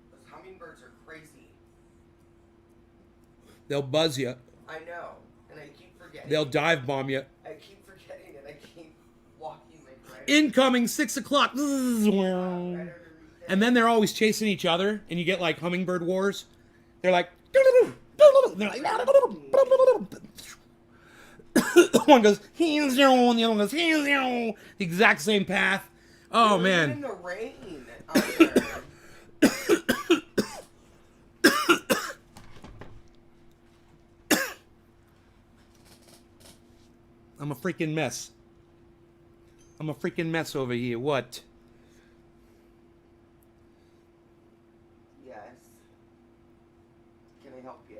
Those hummingbirds are crazy. They'll buzz you. I know, and I keep forgetting. They'll dive bomb you. I keep forgetting, and I keep walking like right. Incoming 6 o'clock. Right underneath And then they're always chasing each other, and you get like hummingbird wars. They're like, they're like, one goes, and the other one goes, the exact same path. Oh Even man. in the rain out there. I'm a freaking mess. I'm a freaking mess over here. What? Yes. Can I help you?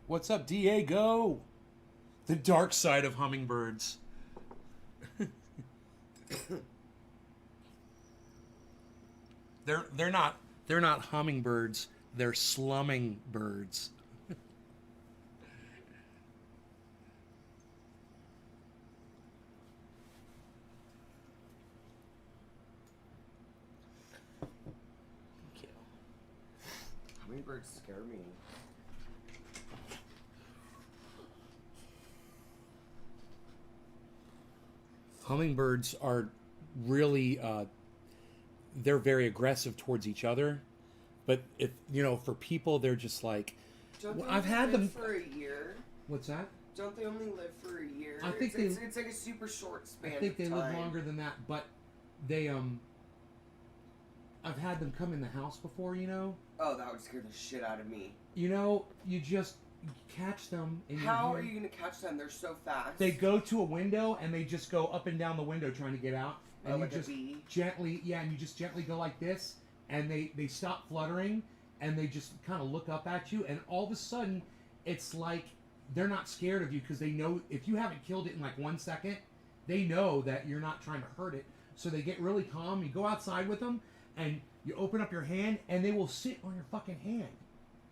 What's up, Diego? The dark side of hummingbirds. They're not hummingbirds. They're slumming birds. Hummingbirds scare me. Hummingbirds are really they're very aggressive towards each other, but if for people they're just like Don't they I've only had live them. for a year? What's that? Don't they only live for a year? I think it's like a super short span. I think they of live time. longer than that, but they I've had them come in the house before. Oh, that would scare the shit out of me. You just catch them. And How are you gonna catch them? They're so fast. They go to a window and they just go up and down the window trying to get out. And you like just a bee? gently, and you just gently go like this, and they stop fluttering, and they just kind of look up at you, and all of a sudden, it's like they're not scared of you because they know if you haven't killed it in like 1 second, they know that you're not trying to hurt it. So they get really calm. You go outside with them, and you open up your hand, and they will sit on your fucking hand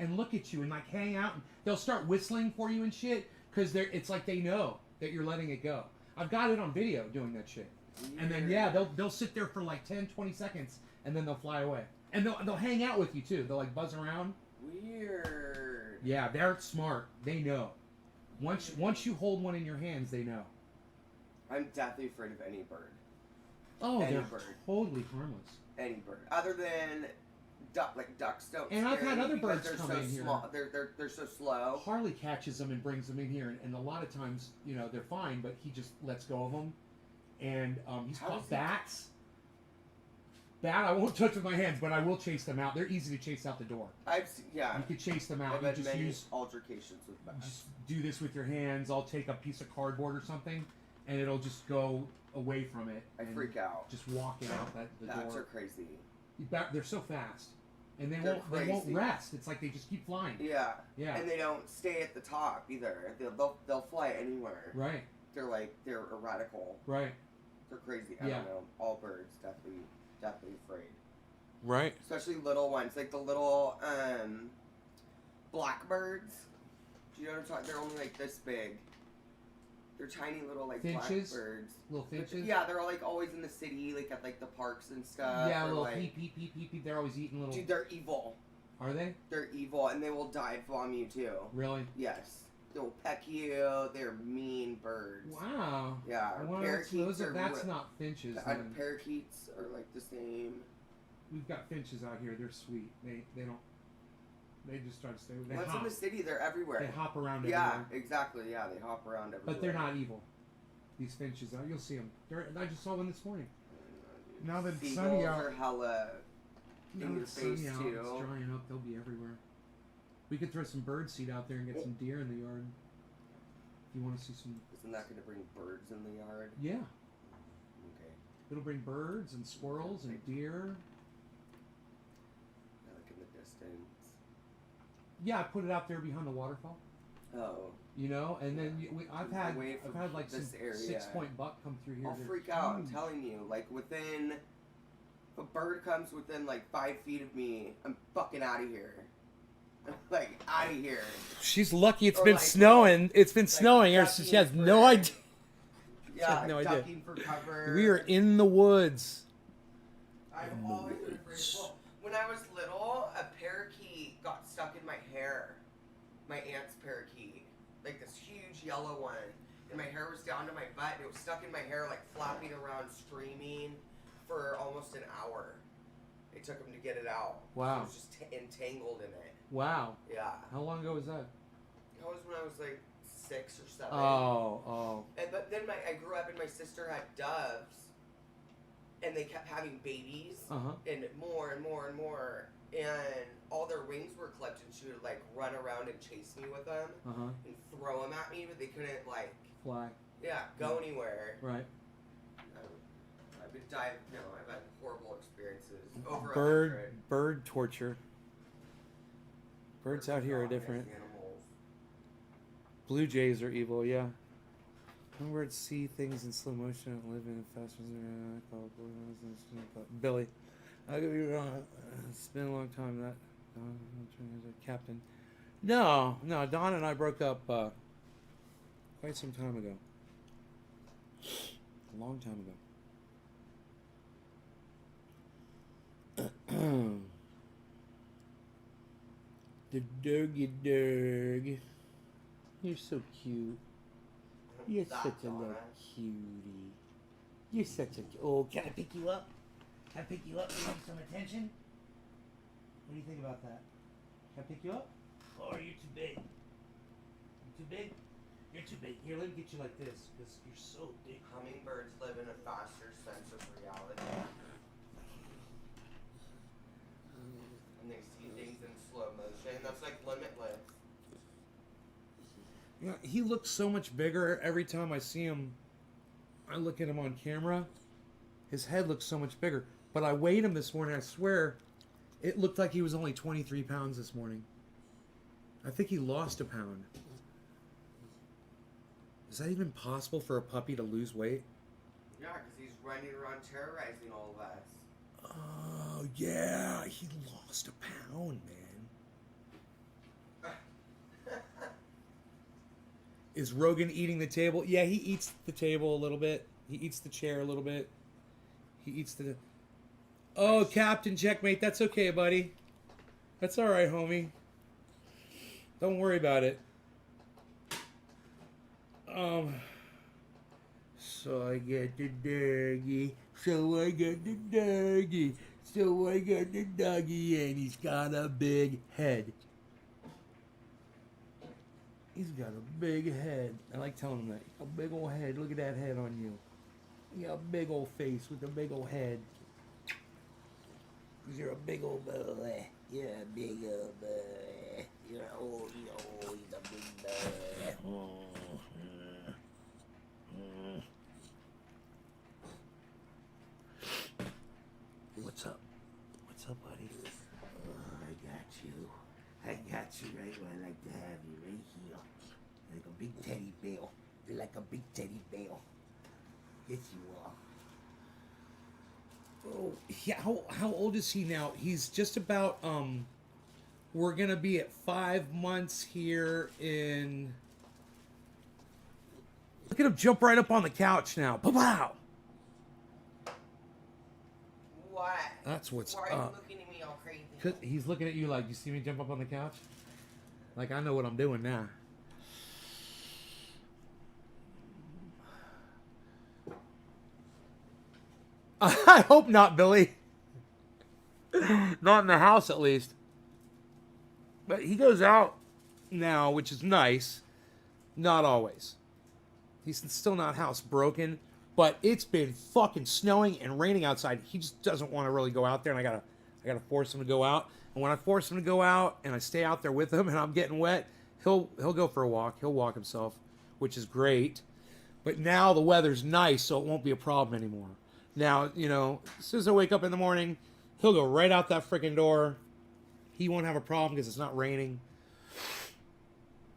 and look at you and like hang out, and they'll start whistling for you and shit because it's like they know that you're letting it go. I've got it on video doing that shit. Weird. And then they'll sit there for like 10-20 seconds and then they'll fly away. And they'll hang out with you too. They'll like buzz around. Weird. Yeah, they're smart. They know. Once you hold one in your hands, they know. I'm deathly afraid of any bird. Oh, Any they're bird. totally harmless. Any bird. Other than ducks don't And I've scare had me other because birds they're come so in here. small. They're so slow. Harley catches them and brings them in here, and a lot of times, they're fine, but he just lets go of them. And he's How caught does he- bats. Bat, I won't touch with my hands, but I will chase them out. They're easy to chase out the door. Yeah. You can chase them out. I've You had just many use altercations with bats. just do this with your hands. I'll take a piece of cardboard or something, and it'll just go away from it. I and freak out. Just walk it out the Bats door. are crazy. They're so fast, and they They're won't crazy. rest. It's like they just keep flying. Yeah. Yeah. And they don't stay at the top either. They'll fly anywhere. Right. They're radical. Right. They're crazy. I Yeah. don't know. All birds definitely afraid. Right. Especially little ones, like the little blackbirds. Do you know what I'm talking? They're only like this big. They're tiny little like Finches? blackbirds. Little finches. Yeah, they're like always in the city, like at like the parks and stuff. Yeah, or, little like, peep. They're always eating little. Dude, they're evil. Are they? They're evil, and they will dive bomb you too. Really? Yes, they'll peck you. They're mean birds. Wow. Yeah, Well, parakeets are. that's not finches. then. Parakeets are like the same. We've got finches out here. They're sweet. They don't. They just try to stay. They Once in hop. the city, they're everywhere. They hop around Yeah, everywhere. exactly. Yeah, they hop around everywhere. But they're not evil. These finches, you'll see them. I just saw one this morning. Now that it's sunny Seagulls out, are hella now in that your it's sunny face out, too. it's drying up. They'll be everywhere. We could throw some bird seed out there and get some deer in the yard. If you want to see some, Isn't that going to bring birds in the yard? yeah, Okay. it'll bring birds and squirrels and deer. I like in the distance. Yeah, I put it out there behind the waterfall. Oh. And then I've had Away from like some this area. 6-point buck come through here. I'll They're freak out. I'm huge. telling you. Like if a bird comes within like 5 feet of me, I'm fucking out of here. like, out of here. She's lucky it's Or been like- snowing. It's been snowing here, so ducking she has for- no idea. Yeah, no idea. ducking for cover. We are in the woods. I've always been afraid. Well, when I was little, a parakeet got stuck in my hair. My aunt's parakeet. Like this huge yellow one. And my hair was down to my butt, and it was stuck in my hair, like flapping around, screaming for almost an hour. It took him to get it out. Wow. It was just entangled in it. Wow. Yeah. How long ago was that? That was when I was like 6 or 7. Oh. But then I grew up and my sister had doves, and they kept having babies, and more and more and more, and all their wings were clipped, and she would like run around and chase me with them, and throw them at me, but they couldn't like fly. Yeah, go anywhere. Right. I've been diving. No, I've had horrible experiences. Over Bird torture. Birds out here are different. Animals. Blue jays are evil, yeah. Some birds see things in slow motion and live in fast. Billy. I could be wrong. It's been a long time that Captain. No, Don and I broke up quite some time ago. A long time ago. The doggy dog. You're so cute. You're such a little cutie. You're such a... Oh, can I pick you up? Can I pick you up? You need some attention? What do you think about that? Can I pick you up? Or are you too big? You too big? You're too big. Here, let me get you like this, because you're so big. Hummingbirds live in a faster sense of reality. And they see things in slow motion. That's like limitless. Yeah, he looks so much bigger every time I see him. I look at him on camera. His head looks so much bigger. But I weighed him this morning. I swear, it looked like he was only 23 pounds this morning. I think he lost a pound. Is that even possible for a puppy to lose weight? Yeah, because he's running around terrorizing all of us. Oh, yeah. He lost a pound, man. Is Rogan eating the table? Yeah, he eats the table a little bit. He eats the chair a little bit. He eats the... Oh, Captain Checkmate. That's okay, buddy. That's all right, homie. Don't worry about it. So I got the doggy. So I got the doggy. So I got the doggy, and he's got a big head. He's got a big head. I like telling him that. A big old head. Look at that head on you. You got a big old face with a big old head. You're a big old boy. You're a big old boy. You're old. He's a big boy. What's up? What's up, buddy? Oh, I got you. I got you right where I like to have you, right here. Like a big teddy bear. You're like a big teddy bear. Yes, you are. Oh, yeah. How old is he now? He's just about, we're going to be at 5 months here in... Look at him jump right up on the couch now. Pow! What? That's what's Why are you up. looking at me all crazy? Cause he's looking at you like, you see me jump up on the couch? Like, I know what I'm doing now. I hope not, Billy. Not in the house, at least. But he goes out now, which is nice. Not always. He's still not housebroken, but it's been fucking snowing and raining outside. He just doesn't want to really go out there, and I gotta force him to go out. And when I force him to go out, and I stay out there with him, and I'm getting wet, he'll go for a walk. He'll walk himself, which is great. But now the weather's nice, so it won't be a problem anymore. Now, you know, as soon as I wake up in the morning, he'll go right out that freaking door. He won't have a problem because it's not raining.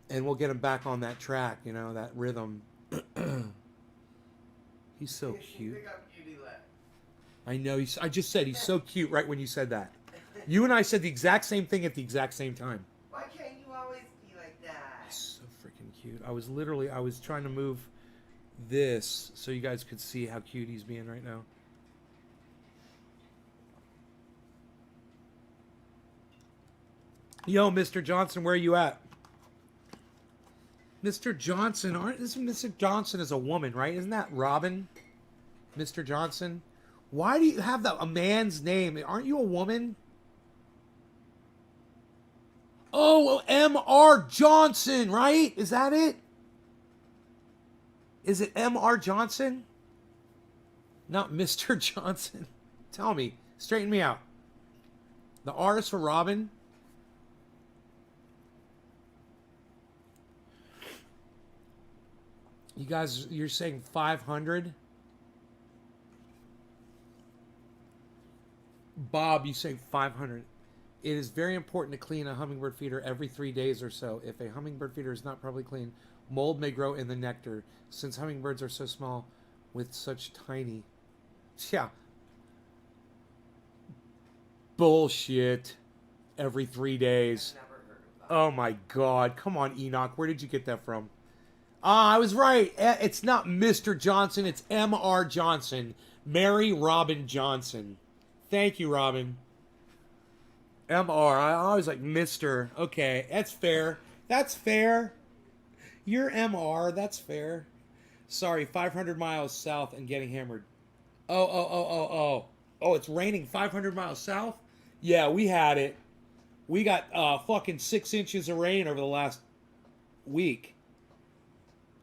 And we'll get him back on that track, you know, that rhythm. He's so cute. I know. I just said he's so cute right when you said that. You and I said the exact same thing at the exact same time. I freaking cute. I was trying to move this so you guys could see how cute he's being right now. Yo, Mr. Johnson, where are you at? Mr. Johnson, isn't Mr. Johnson is a woman, right? Isn't that Robin? Mr. Johnson? Why do you have a man's name? Aren't you a woman? Oh, M.R. Johnson, right? Is that it? Is it M.R. Johnson? Not Mr. Johnson. Tell me. Straighten me out. The R is for Robin. You guys, you're saying 500? Bob, you say 500. It is very important to clean a hummingbird feeder every 3 days or so. If a hummingbird feeder is not properly cleaned, mold may grow in the nectar. Since hummingbirds are so small with such tiny... Yeah. Bullshit. Every 3 days. I've never heard of that. Oh my God. Come on, Enoch. Where did you get that from? I was right. It's not Mr. Johnson. It's M.R. Johnson. Mary Robin Johnson. Thank you, Robin. M.R. I always like Mr. Okay, that's fair. That's fair. You're M.R. That's fair. Sorry, 500 miles south and getting hammered. Oh. Oh, it's raining 500 miles south? Yeah, we had it. We got fucking 6 inches of rain over the last week.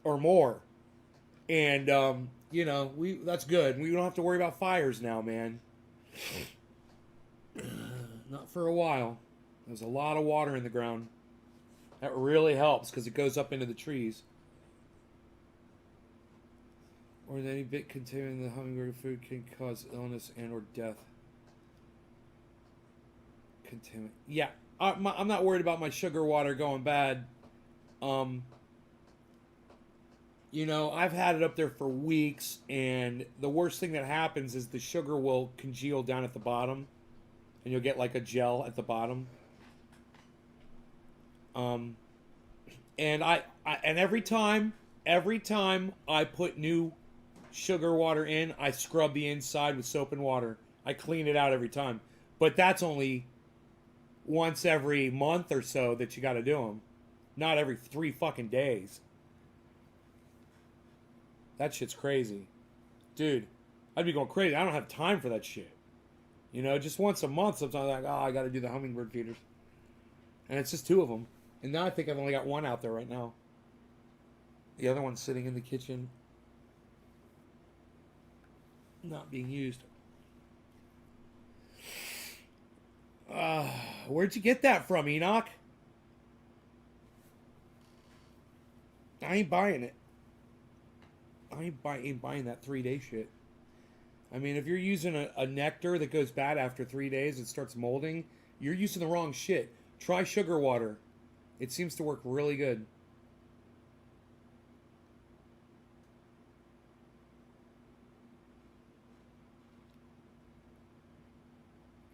Or more. And, that's good. We don't have to worry about fires now, man. Not for a while. There's a lot of water in the ground. That really helps because it goes up into the trees. Or any bit containing the hummingbird food can cause illness and or death. Contaminant. Yeah, I'm not worried about my sugar water going bad. I've had it up there for weeks, and the worst thing that happens is the sugar will congeal down at the bottom, and you'll get like a gel at the bottom. And every time I put new sugar water in, I scrub the inside with soap and water. I clean it out every time, but that's only once every month or so that you got to do them, not every 3 fucking days. That shit's crazy. Dude, I'd be going crazy. I don't have time for that shit. Just once a month, sometimes I'm like, I got to do the hummingbird feeders. And it's just 2 of them. And now I think I've only got 1 out there right now. The other one's sitting in the kitchen. Not being used. Where'd you get that from, Enoch? I ain't buying it. I ain't buying that 3-day shit. I mean, if you're using a nectar that goes bad after 3 days, it starts molding, you're using the wrong shit. Try sugar water. It seems to work really good.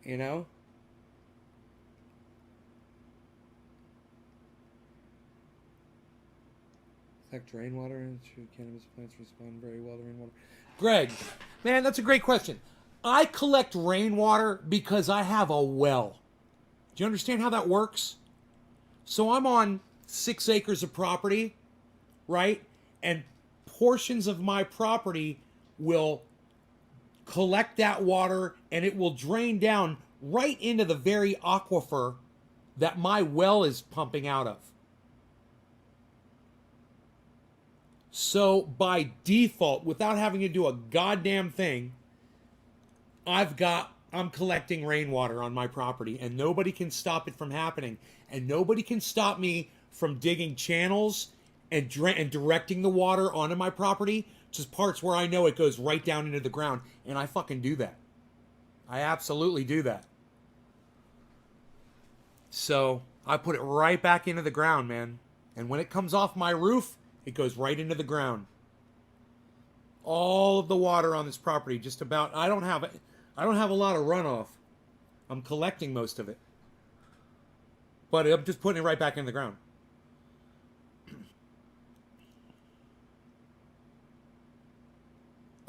You know? Collect rainwater and should cannabis plants respond very well to rainwater? Greg, man, that's a great question. I collect rainwater because I have a well. Do you understand how that works? So I'm on 6 acres of property, right? And portions of my property will collect that water and it will drain down right into the very aquifer that my well is pumping out of. So by default, without having to do a goddamn thing, I'm collecting rainwater on my property, and nobody can stop it from happening. And nobody can stop me from digging channels and directing the water onto my property, just parts where I know it goes right down into the ground. And I fucking do that. I absolutely do that. So I put it right back into the ground, man. And when it comes off my roof, it goes right into the ground. All of the water on this property, just about. I don't have a lot of runoff. I'm collecting most of it. But I'm just putting it right back in the ground.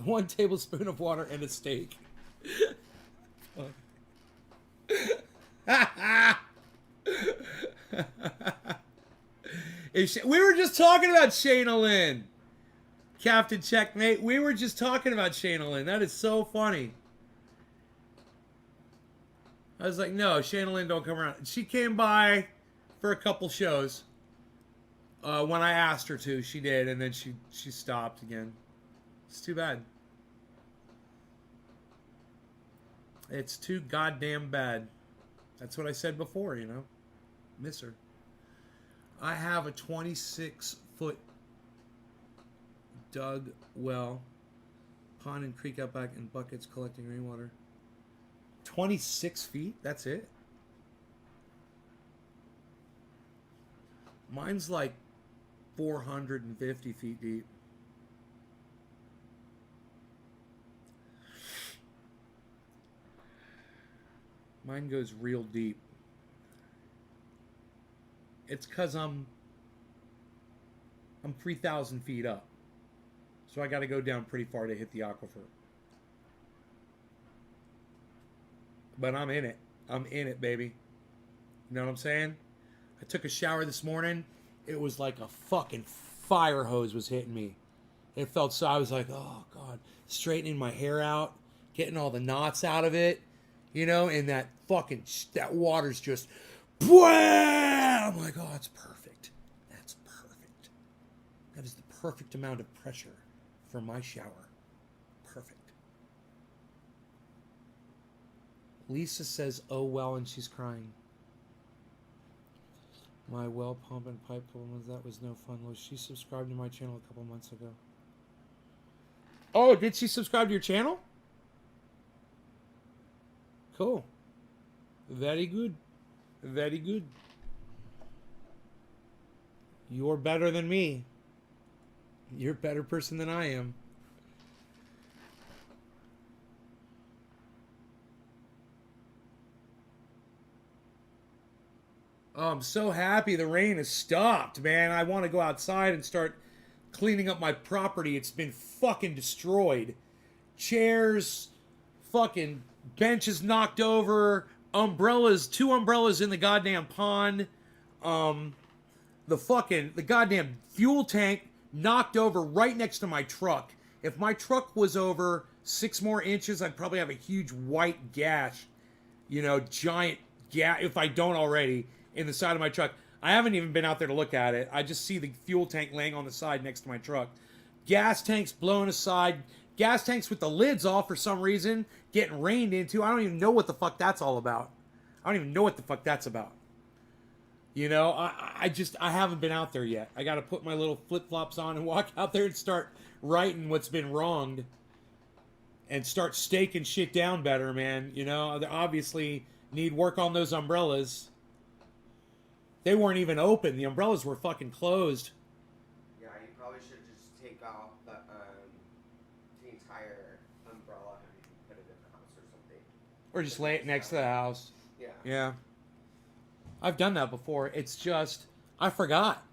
1 tablespoon of water and a steak. We were just talking about Shayna Lynn. Captain Checkmate. We were just talking about Shayna Lynn. That is so funny. I was like, no, Shayna Lynn don't come around. She came by for a couple shows. When I asked her to, she did, and then she stopped again. It's too bad. It's too goddamn bad. That's what I said before, you know. Miss her. I have a 26-foot dug well, pond and creek out back, and buckets collecting rainwater. 26 feet? That's it? Mine's like 450 feet deep. Mine goes real deep. It's because I'm 3,000 feet up. So I got to go down pretty far to hit the aquifer. But I'm in it. I'm in it, baby. You know what I'm saying? I took a shower this morning. It was like a fucking fire hose was hitting me. It felt so... I was like, oh, God. Straightening my hair out. Getting all the knots out of it. You know? And that fucking... That water's just... I'm like, oh, it's perfect. That's perfect. That is the perfect amount of pressure for my shower. Perfect. Lisa says, oh, well, and she's crying. My well pump and pipe problem, that was no fun. Was she subscribed to my channel a couple months ago? Oh, did she subscribe to your channel? Cool. Very good. Very good. You're better than me. You're a better person than I am. Oh, I'm so happy the rain has stopped, man. I want to go outside and start cleaning up my property. It's been fucking destroyed. Chairs, fucking benches knocked over, umbrellas, 2 umbrellas in the goddamn pond. The goddamn fuel tank knocked over right next to my truck. If my truck was over 6 more inches, I'd probably have a huge white gash. You know, giant gash, if I don't already, in the side of my truck. I haven't even been out there to look at it. I just see the fuel tank laying on the side next to my truck. Gas tanks blown aside. Gas tanks with the lids off for some reason. Getting rained into. I don't even know what the fuck that's all about. I don't even know what the fuck that's about. You know, I haven't been out there yet. I got to put my little flip-flops on and walk out there and start righting what's been wronged. And start staking shit down better, man. You know, they obviously need work on those umbrellas. They weren't even open. The umbrellas were fucking closed. Yeah, you probably should just take off the entire umbrella and put it in the house or something. Or just lay it next to the house. Yeah. Yeah. I've done that before. It's just, I forgot.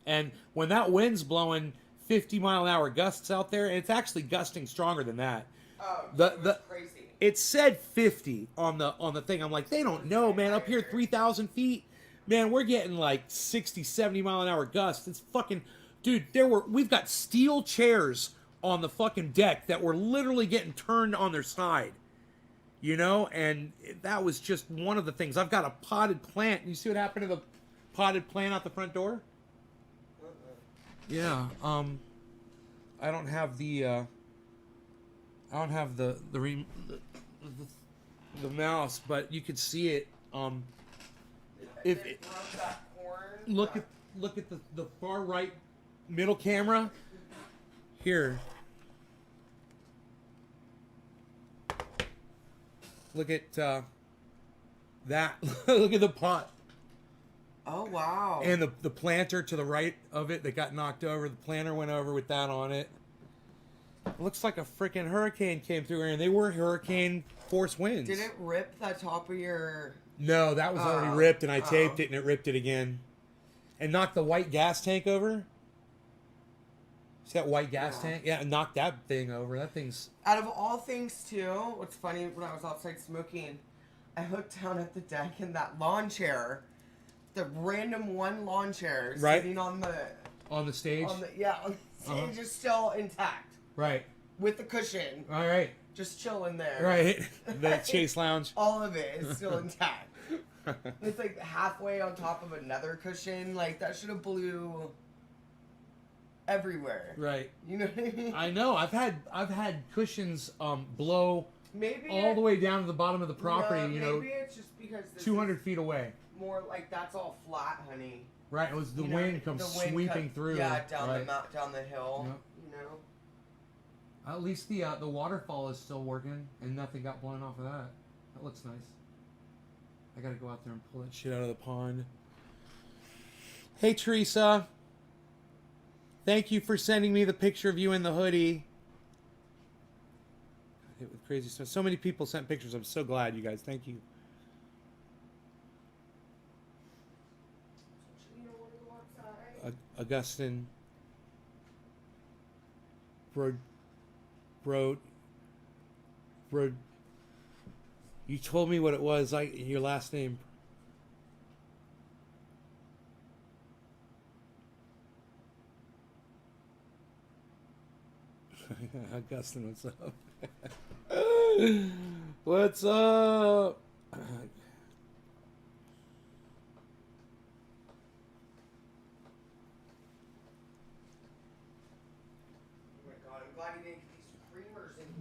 And when that wind's blowing 50-mile-an-hour gusts out there, and it's actually gusting stronger than that. Oh, it was crazy. It said 50 on the thing. I'm like, they don't know, man. Up here, 3,000 feet. Man, we're getting like 60, 70-mile-an-hour gusts. It's fucking... Dude, we've got steel chairs on the fucking deck that were literally getting turned on their side. You know? And that was just one of the things. I've got a potted plant. You see what happened to the potted plant out the front door? Yeah. I don't have the mouse, but you could see it. Look at the far right middle camera here. Look at that. Look at the pot. Oh wow! And the planter to the right of it that got knocked over. The planter went over with that on it. It looks like a freaking hurricane came through here, and they were hurricane force winds. Did it rip the top of your... No, that was already ripped, and I taped it, and it ripped it again. And knocked the white gas tank over. See that white gas Yeah. tank? Yeah, knock that thing over. That thing's... Out of all things, too, what's funny, when I was outside smoking, I looked down at the deck and that lawn chair, the random one lawn chair Right. sitting on the stage? on the stage is still intact. Right. With the cushion. All right. Just chilling there. Right. The Chase Lounge. All of it is still intact. It's like halfway on top of another cushion. Like, that should have blew everywhere. Right. You know what I mean? I know. I've had cushions blow Maybe all the way down to the bottom of the property, no, you know, maybe it's just because this 200 is feet away. more like that's all flat, honey. Right. It was the You know, wind comes the wind sweeping through. Yeah, down right. down the hill. Yep. You know. At least the waterfall is still working and nothing got blown off of that. That looks nice. I gotta go out there and pull that shit out of the pond. Hey Teresa. Thank you for sending me the picture of you in the hoodie. Got hit with crazy stuff. So many people sent pictures. I'm so glad, you guys. Thank you. You don't want to go outside. Augustine. Bro. You told me what it was. Your last name. Augustine, what's up? What's up?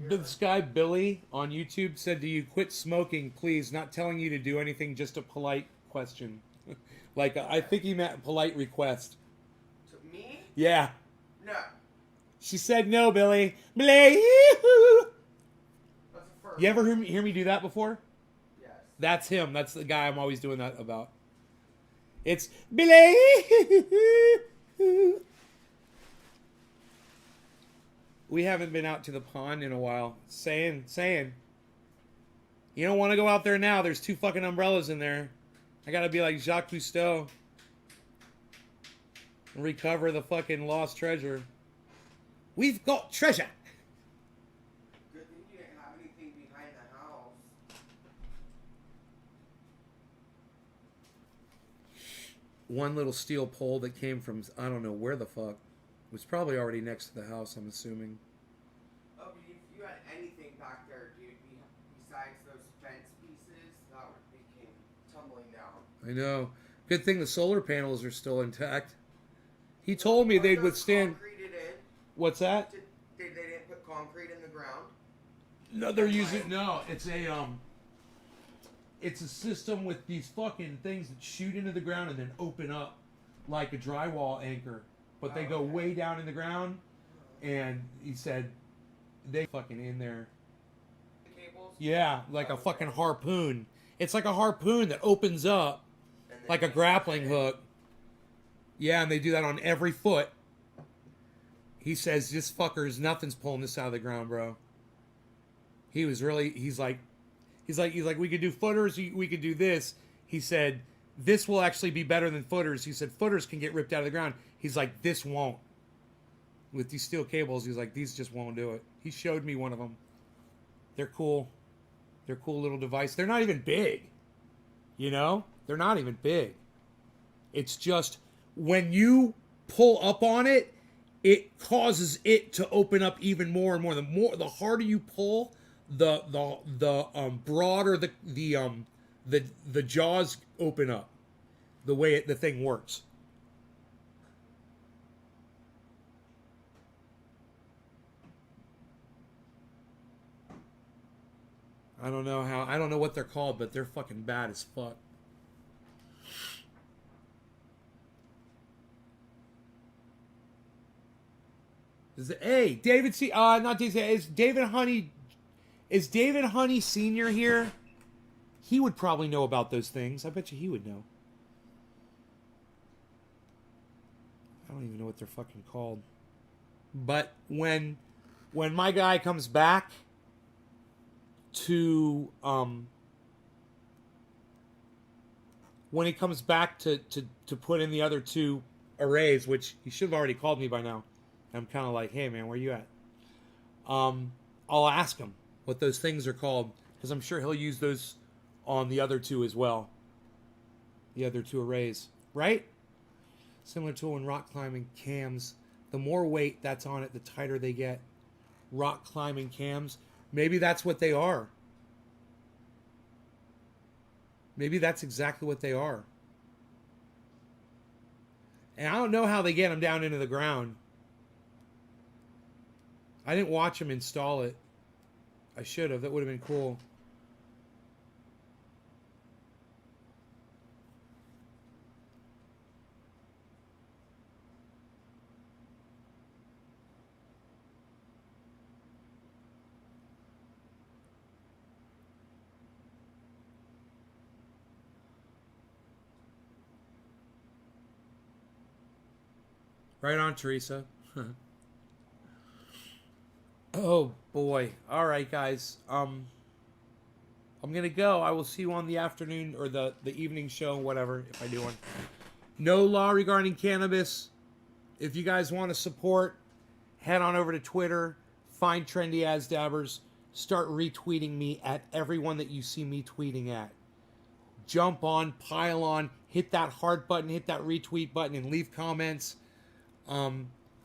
This guy Billy on YouTube said, "Do you quit smoking, please? Not telling you to do anything, just a polite question." Like, I think he meant polite request. To me? Yeah. No. She said no, Billy. Billy. That's a first. You ever hear me do that before? Yes. That's him. That's the guy I'm always doing that about. It's Billy. We haven't been out to the pond in a while. Saying. You don't want to go out there now. There's 2 fucking umbrellas in there. I gotta be like Jacques Cousteau. And recover the fucking lost treasure. We've got treasure. Good thing you didn't have anything behind the house. One little steel pole that came from, I don't know where the fuck. It was probably already next to the house, I'm assuming. Oh, but if you had anything back there, dude, besides those fence pieces, that would be came tumbling down. I know. Good thing the solar panels are still intact. He told me Are they'd those withstand. concreted in? What's that? They didn't put concrete in the ground? No, they're using it's a system with these fucking things that shoot into the ground and then open up like a drywall anchor, but they go way down in the ground. And he said they fucking in there. Cables? Yeah, like a fucking harpoon. It's like a harpoon that opens up And then like a they grappling cut it. hook. Yeah, and they do that on every foot. He says this fucker's nothing's pulling this out of the ground, bro. He's like we could do footers, we could do this. He said this will actually be better than footers. He said footers can get ripped out of the ground. He's like, this won't. With these steel cables, he's like, these just won't do it. He showed me one of them. They're cool. They're a cool little device. They're not even big. You know? They're not even big. It's just when you pull up on it, it causes it to open up even more and more. The harder you pull, the broader the jaws open up. The way the thing works. I don't know what they're called, but they're fucking bad as fuck. Hey, David C. Not David. Is David Honey? Is David Honey Senior here? He would probably know about those things. I bet you he would know. I don't even know what they're fucking called. But when my guy comes back to when he comes back to put in the other 2 arrays, which he should have already called me by now. I'm kind of like, hey man, where you at? I'll ask him what those things are called, because I'm sure he'll use those on the other two as well. The other two arrays, right? Similar tool in rock climbing cams. The more weight that's on it, the tighter they get. Rock climbing cams. Maybe that's what they are. Maybe that's exactly what they are. And I don't know how they get them down into the ground. I didn't watch them install it. I should have. That would have been cool. Right on, Teresa. Oh boy. All right, guys. I'm gonna go. I will see you on the afternoon or the evening show, whatever, if I do one. No law regarding cannabis. If you guys want to support, head on over to Twitter, find Trendy As Dabbers, start retweeting me at everyone that you see me tweeting at. Jump on, pile on, hit that heart button, hit that retweet button, and leave comments.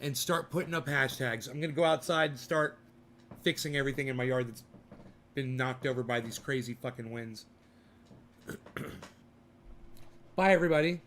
And start putting up hashtags. I'm going to go outside and start fixing everything in my yard that's been knocked over by these crazy fucking winds. Bye, everybody.